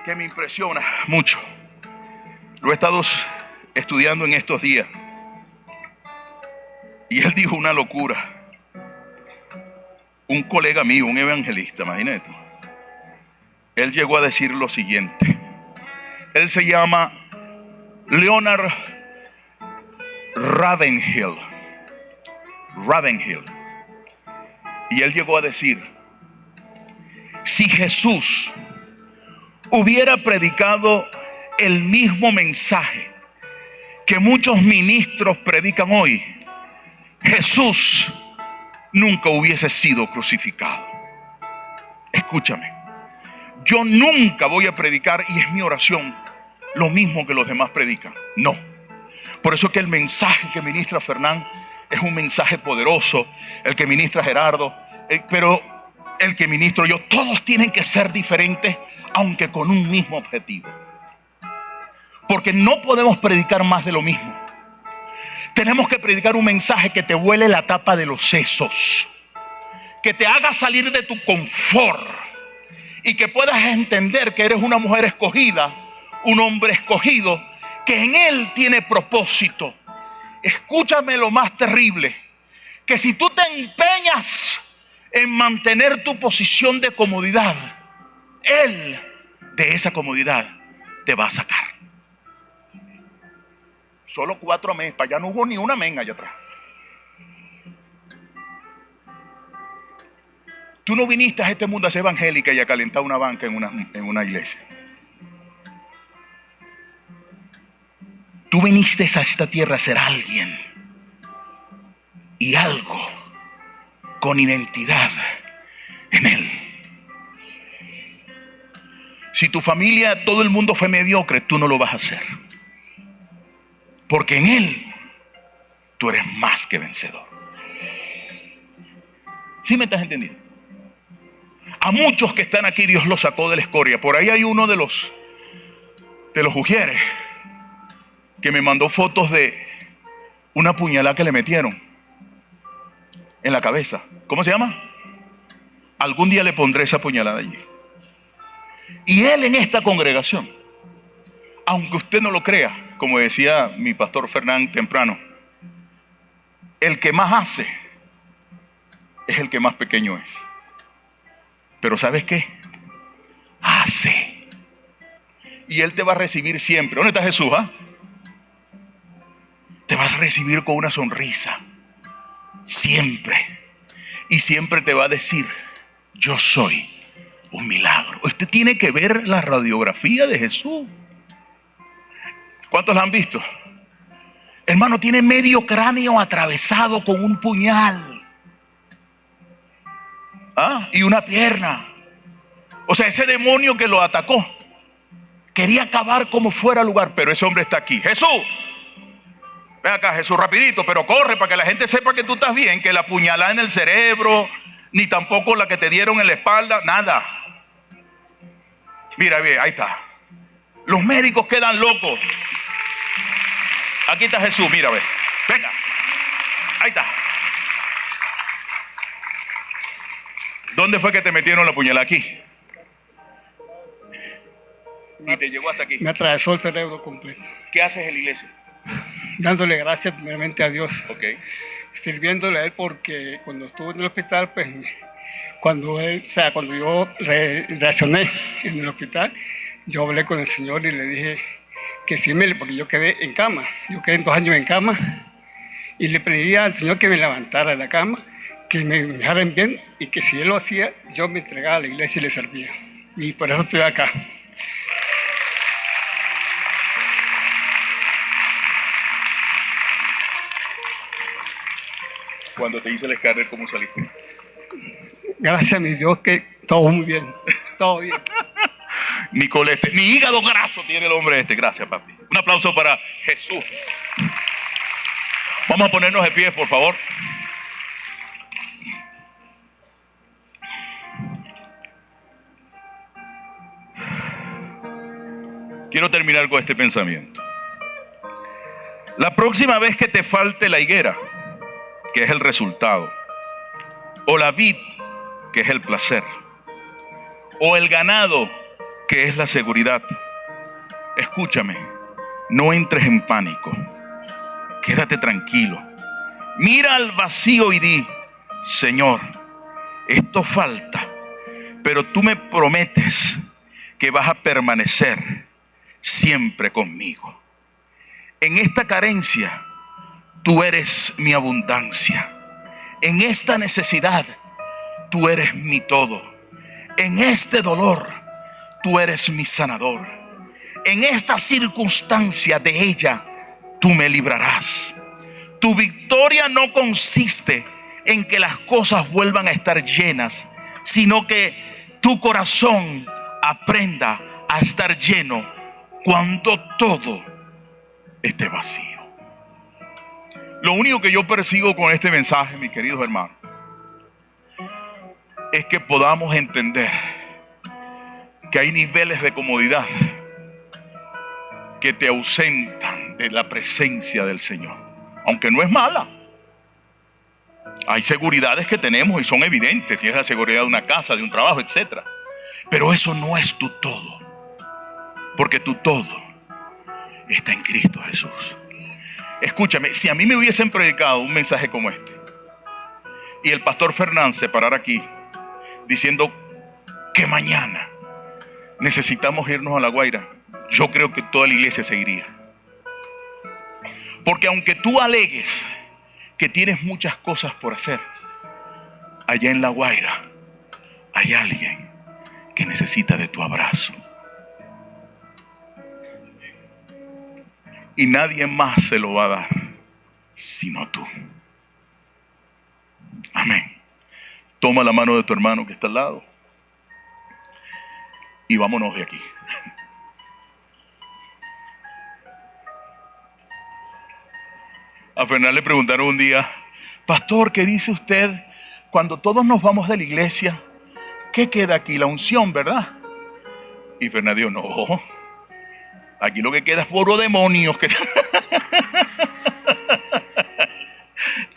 que me impresiona mucho. Lo he estado estudiando en estos días. Y él dijo una locura. Un colega mío, un evangelista, imagínate. Él llegó a decir lo siguiente. Él se llama Leonard Ravenhill. Y él llegó a decir, si Jesús hubiera predicado el mismo mensaje que muchos ministros predican hoy, Jesús nunca hubiese sido crucificado. Escúchame, yo nunca voy a predicar, y es mi oración, lo mismo que los demás predican. No. Por eso es que el mensaje que ministra Fernán es un mensaje poderoso, el que ministra Gerardo, pero el que ministro yo, todos tienen que ser diferentes, aunque con un mismo objetivo. Porque no podemos predicar más de lo mismo. Tenemos que predicar un mensaje que te vuele la tapa de los sesos. que te haga salir de tu confort y que puedas entender que eres una mujer escogida, un hombre escogido, que en Él tiene propósito. Escúchame lo más terrible, que si tú te empeñas en mantener tu posición de comodidad, Él de esa comodidad te va a sacar. Solo 4 amén, para allá no hubo ni un amén allá atrás. Tú no viniste a este mundo a ser evangélica y a calentar una banca en una iglesia. Tú viniste a esta tierra a ser alguien y algo con identidad en Él. Si tu familia, todo el mundo fue mediocre, tú no lo vas a hacer. Porque en Él tú eres más que vencedor. ¿Sí me estás entendiendo? A muchos que están aquí Dios los sacó de la escoria. Por ahí hay uno de los ujieres que me mandó fotos de una puñalada que le metieron en la cabeza. ¿Cómo se llama? Algún día le pondré esa puñalada allí. Y él en esta congregación, aunque usted no lo crea, como decía mi pastor Fernán temprano, el que más hace es el que más pequeño es. Pero ¿sabes qué? Hace. Y Él te va a recibir siempre. ¿Dónde está Jesús? Te vas a recibir con una sonrisa. Siempre. Y siempre te va a decir: yo soy un milagro. Usted tiene que ver la radiografía de Jesús. ¿Cuántos la han visto? Hermano, tiene medio cráneo atravesado con un puñal. Y una pierna. O sea, ese demonio que lo atacó quería acabar como fuera lugar, pero ese hombre está aquí. Jesús, ven acá, Jesús, rapidito, pero corre para que la gente sepa que tú estás bien, que la puñalada en el cerebro, ni tampoco la que te dieron en la espalda, nada. Mira bien, ahí está. Los médicos quedan locos. Aquí está Jesús, mira, ve. Venga, ahí está. ¿Dónde fue que te metieron la puñalada? Aquí. Y te llegó hasta aquí. Me atravesó el cerebro completo. ¿Qué haces en la iglesia? Dándole gracias primeramente a Dios. Ok. Sirviéndole a Él, porque cuando estuve en el hospital, pues cuando yo reaccioné en el hospital, yo hablé con el Señor y le dije que sí, porque yo quedé en cama. Yo quedé 2 años en cama y le pedí al Señor que me levantara de la cama, que me dejaran bien, y que si Él lo hacía, yo me entregaba a la iglesia y le servía. Y por eso estoy acá. Cuando te hice el escáner, ¿cómo saliste? Gracias a mi Dios que todo muy bien. Todo bien. Ni colesterol, ni hígado graso tiene el hombre este. Gracias, papi. Un aplauso para Jesús. Vamos a ponernos de pie, por favor. Quiero terminar con este pensamiento. La próxima vez que te falte la higuera, que es el resultado, o la vid, que es el placer, o el ganado, que es la seguridad, escúchame, no entres en pánico, quédate tranquilo, mira al vacío y di: Señor, esto falta, pero tú me prometes que vas a permanecer siempre conmigo. En esta carencia, tú eres mi abundancia. En esta necesidad, tú eres mi todo. En este dolor, tú eres mi sanador. En esta circunstancia, de ella, tú me librarás. Tu victoria no consiste en que las cosas vuelvan a estar llenas, sino que tu corazón aprenda a estar lleno cuando todo esté vacío. Lo único que yo persigo con este mensaje, mis queridos hermanos, es que podamos entender que hay niveles de comodidad que te ausentan de la presencia del Señor. Aunque no es mala, Hay seguridades que tenemos y son evidentes. Tienes la seguridad de una casa, de un trabajo, etc. Pero eso no es tu todo. Porque tu todo está en Cristo Jesús. Escúchame, si a mí me hubiesen predicado un mensaje como este y el pastor Fernán se parara aquí diciendo que mañana necesitamos irnos a La Guaira, yo creo que toda la iglesia seguiría. Porque aunque tú alegues que tienes muchas cosas por hacer, allá en La Guaira hay alguien que necesita de tu abrazo. Y nadie más se lo va a dar sino tú. Amén. Toma la mano de tu hermano que está al lado y vámonos de aquí. A Fernán le preguntaron un día: pastor, ¿qué dice usted cuando todos nos vamos de la iglesia? ¿Qué queda aquí? La unción, ¿verdad? Y Fernán dijo: no, aquí lo que queda es puro demonios que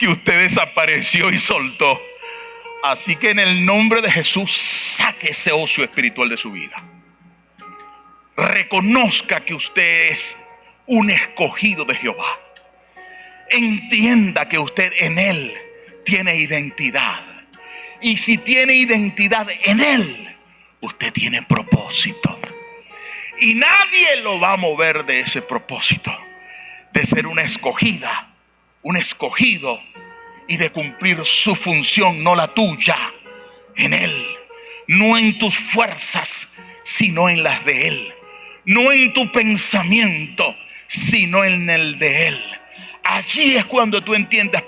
usted desapareció y soltó. Así que en el nombre de Jesús, saque ese ocio espiritual de su vida. Reconozca que usted es un escogido de Jehová. Entienda que usted en Él tiene identidad. Y si tiene identidad en Él, usted tiene propósito. Y nadie lo va a mover de ese propósito, de ser una escogida, un escogido, y de cumplir su función, no la tuya, en Él. No en tus fuerzas, sino en las de Él. No en tu pensamiento, sino en el de Él. Allí es cuando tú entiendes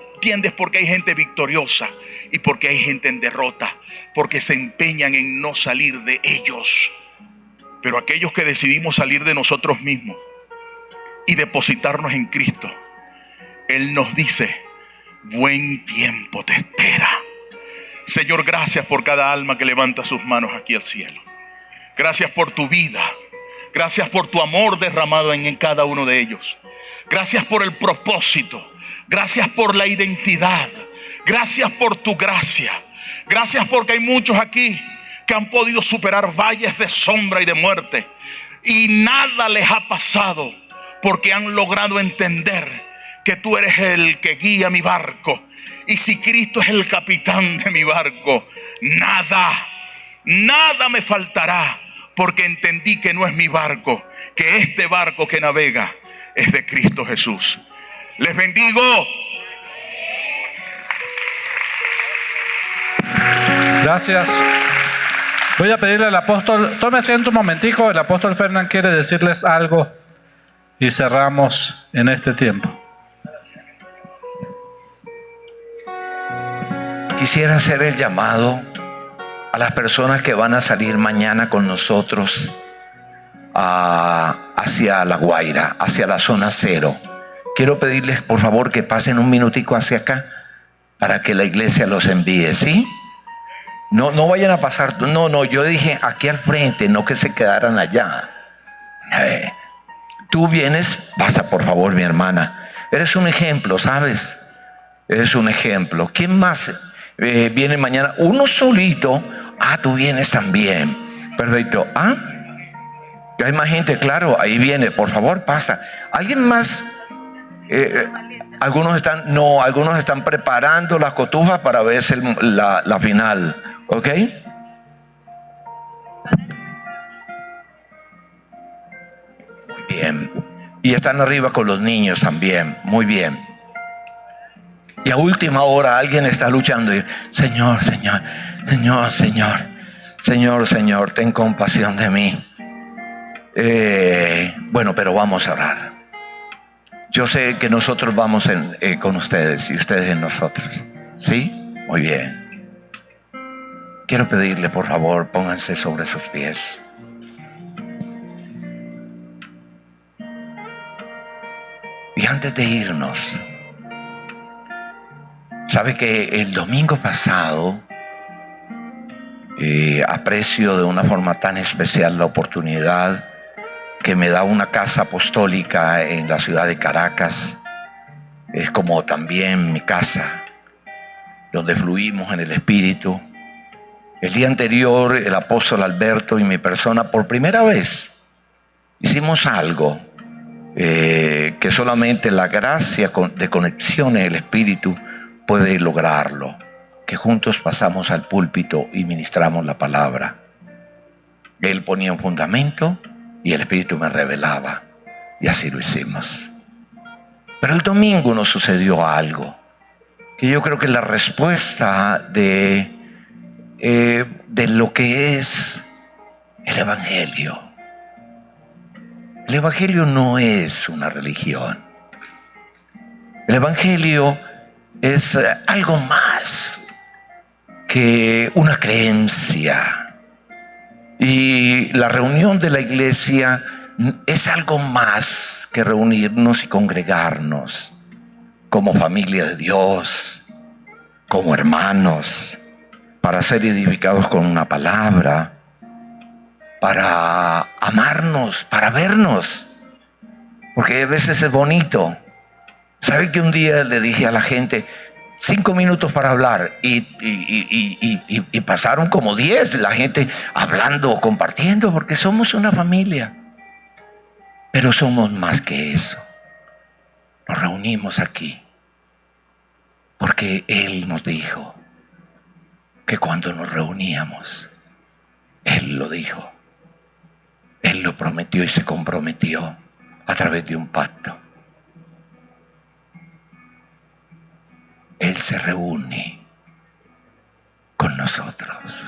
por qué hay gente victoriosa y por qué hay gente en derrota, porque se empeñan en no salir de ellos. Pero aquellos que decidimos salir de nosotros mismos y depositarnos en Cristo, Él nos dice: buen tiempo te espera. Señor, gracias por cada alma que levanta sus manos aquí al cielo. Gracias por tu vida. Gracias por tu amor derramado en cada uno de ellos. Gracias por el propósito. Gracias por la identidad. Gracias por tu gracia. Gracias porque hay muchos aquí que han podido superar valles de sombra y de muerte, y nada les ha pasado porque han logrado entender que tú eres el que guía mi barco. Y si Cristo es el capitán de mi barco, nada me faltará, porque entendí que no es mi barco, que este barco que navega es de Cristo Jesús. Les bendigo. Gracias. Voy a pedirle al apóstol, tome asiento un momentico, el apóstol Fernán quiere decirles algo y cerramos en este tiempo. Quisiera hacer el llamado a las personas que van a salir mañana con nosotros hacia La Guaira, hacia la zona 0. Quiero pedirles por favor que pasen un minutico hacia acá para que la iglesia los envíe, ¿sí? No vayan a pasar, no, yo dije aquí al frente, no que se quedaran allá. Tú vienes, pasa por favor, mi hermana. Eres un ejemplo, ¿sabes? Eres un ejemplo. ¿Quién más viene mañana? Uno solito. Tú vienes también. Perfecto. Hay más gente, claro, ahí viene. Por favor, pasa. ¿Alguien más? Algunos están preparando las cotufas para verse la final. ¿Ok? Muy bien. Y están arriba con los niños también. Muy bien. Y a última hora alguien está luchando y: Señor, ten compasión de mí. Bueno, pero vamos a orar. Yo sé que nosotros vamos con ustedes y ustedes en nosotros. ¿Sí? Muy bien. Quiero pedirle, por favor, pónganse sobre sus pies. Y antes de irnos, sabe que el domingo pasado aprecio de una forma tan especial la oportunidad que me da una casa apostólica en la ciudad de Caracas. Es como también mi casa. donde fluimos en el Espíritu. El día anterior, el apóstol Alberto y mi persona, por primera vez, hicimos algo que solamente la gracia de conexión en el Espíritu puede lograrlo. Que juntos pasamos al púlpito y ministramos la palabra. Él ponía un fundamento y el Espíritu me revelaba. Y así lo hicimos. Pero el domingo nos sucedió algo que yo creo que es la respuesta de lo que es el Evangelio. El Evangelio no es una religión. El Evangelio es algo más que una creencia. Y la reunión de la iglesia es algo más que reunirnos y congregarnos como familia de Dios, como hermanos, para ser edificados con una palabra, para amarnos, para vernos, porque a veces es bonito. ¿Sabe que un día le dije a la gente 5 minutos para hablar y pasaron como 10, la gente hablando, compartiendo, porque somos una familia? Pero somos más que eso. Nos reunimos aquí porque Él nos dijo que cuando nos reuníamos, Él lo dijo. Él lo prometió y se comprometió a través de un pacto. Él se reúne con nosotros,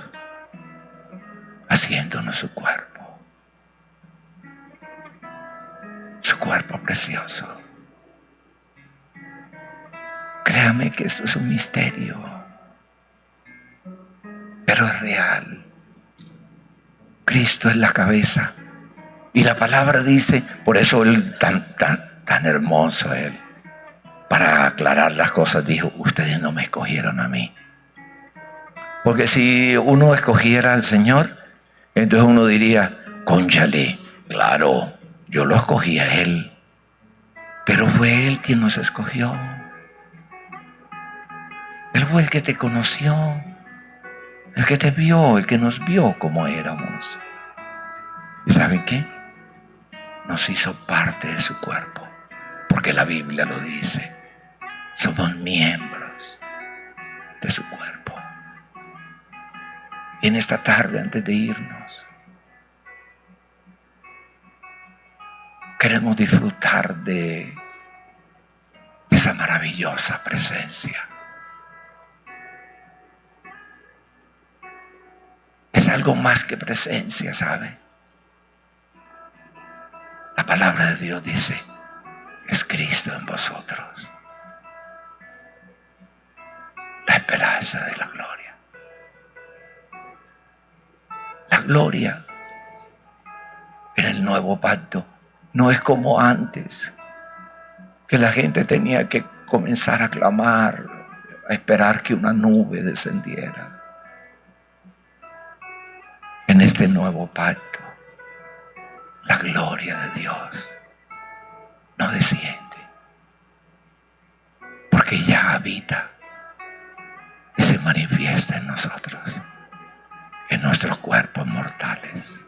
haciéndonos su cuerpo precioso. Créame que esto es un misterio, pero es real. Cristo es la cabeza. Y la palabra dice, por eso Él tan hermoso, Él, para aclarar las cosas, dijo: ustedes no me escogieron a mí. Porque si uno escogiera al Señor, entonces uno diría: cónchale, claro, yo lo escogí a Él, pero fue Él quien nos escogió. Él fue el que te conoció, el que te vio, el que nos vio como éramos. ¿Y saben qué? Nos hizo parte de su cuerpo, porque la Biblia lo dice. Somos miembros de su cuerpo. Y en esta tarde, antes de irnos, queremos disfrutar de esa maravillosa presencia. Es algo más que presencia, ¿sabe? La palabra de Dios dice: es Cristo en vosotros, la esperanza de la gloria. La gloria en el nuevo pacto no es como antes, que la gente tenía que comenzar a clamar, a esperar que una nube descendiera. En este nuevo pacto, la gloria de Dios no desciende, porque ya habita y se manifiesta en nosotros, en nuestros cuerpos mortales.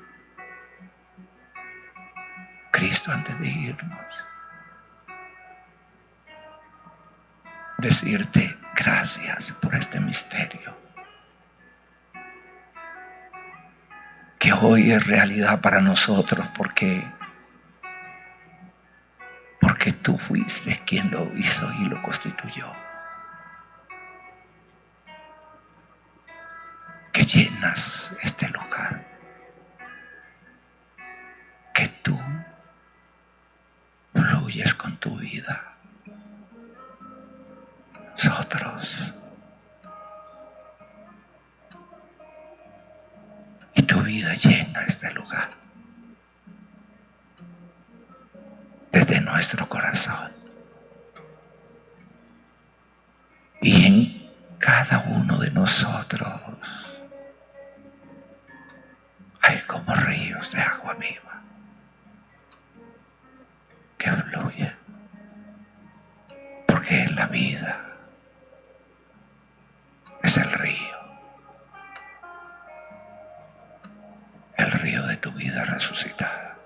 Cristo, antes de irnos, decirte gracias por este misterio, que hoy es realidad para nosotros, porque tú fuiste quien lo hizo y lo constituyó. Que llenas este lugar, que tú fluyes con tu vida. Nosotros, y tu vida llena este lugar, desde nuestro corazón. Y en cada uno de nosotros hay como ríos de agua viva que fluyen, porque es la vida. misterio de tu vida resucitada.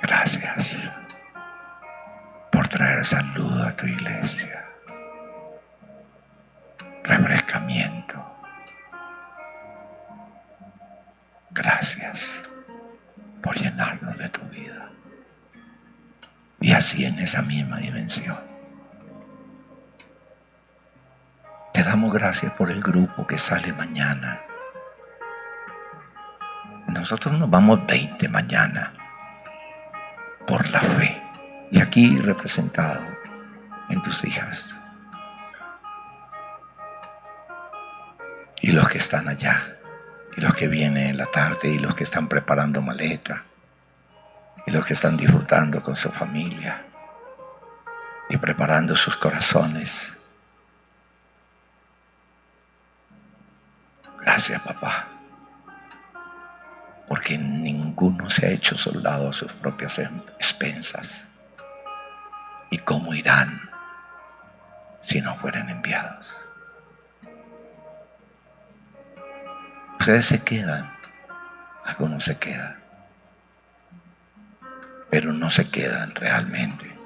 Gracias por traer salud a tu iglesia, refrescamiento. Gracias por llenarnos de tu vida. Y así en esa misma dimensión. Te damos gracias por el grupo que sale mañana. Nosotros nos vamos 20 mañana por la fe. Y aquí representado en tus hijas. Y los que están allá. Y los que vienen en la tarde. Y los que están preparando maleta. Y los que están disfrutando con su familia. Y preparando sus corazones. Gracias, papá. Porque ninguno se ha hecho soldado a sus propias expensas. ¿Y cómo irán si no fueran enviados? Ustedes se quedan, algunos se quedan, pero no se quedan realmente,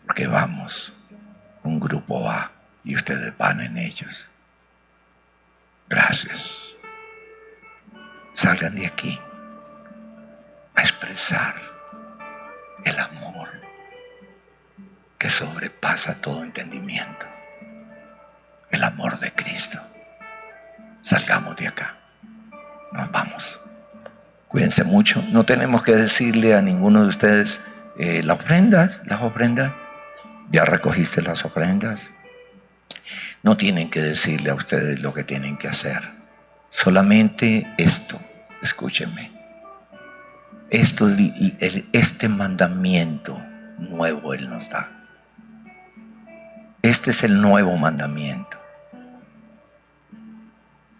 porque vamos, un grupo va y ustedes van en ellos. Gracias. Salgan de aquí a expresar el amor que sobrepasa todo entendimiento, el amor de Cristo. Salgamos de acá, nos vamos. Cuídense mucho. No tenemos que decirle a ninguno de ustedes las ofrendas. Ya recogiste las ofrendas. No tienen que decirle a ustedes lo que tienen que hacer. Solamente esto, escúchenme. Este mandamiento nuevo Él nos da. Este es el nuevo mandamiento.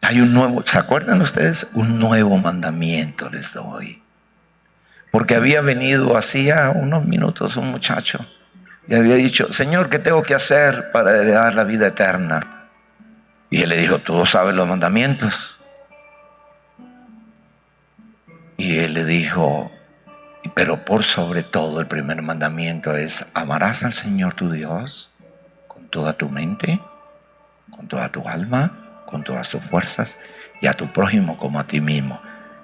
Hay un nuevo, ¿se acuerdan ustedes? Un nuevo mandamiento les doy. Porque había venido hacía unos minutos un muchacho y había dicho: Señor, ¿qué tengo que hacer para heredar la vida eterna? Y él le dijo: ¿tú sabes los mandamientos? Y él le dijo: pero por sobre todo el primer mandamiento es: amarás al Señor tu Dios con toda tu mente, con toda tu alma, con todas tus fuerzas, y a tu prójimo como a ti mismo.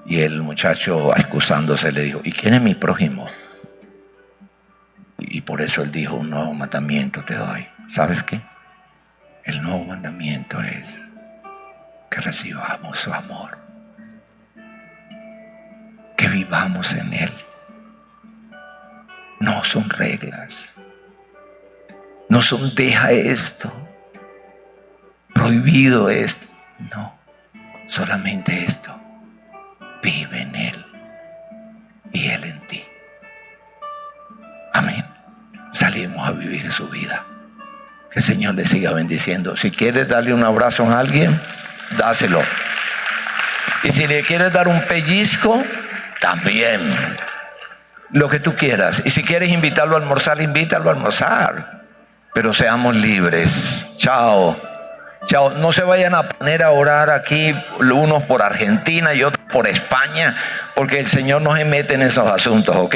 Y el muchacho, excusándose, le dijo: ¿y quién es mi prójimo? Y por eso él dijo: un nuevo mandamiento te doy. ¿Sabes qué? El nuevo mandamiento es que recibamos su amor, que vivamos en Él. No son reglas, no son deja esto, prohibido esto. No, solamente esto: vive en Él y Él en ti. Amén. Salimos a vivir su vida. Que el Señor le siga bendiciendo. Si quieres darle un abrazo a alguien, dáselo. Y si le quieres dar un pellizco, también. Lo que tú quieras. Y si quieres invitarlo a almorzar, invítalo a almorzar. Pero seamos libres. Chao. Chao. No se vayan a poner a orar aquí, unos por Argentina y otros por España, porque el Señor no se mete en esos asuntos, ¿ok?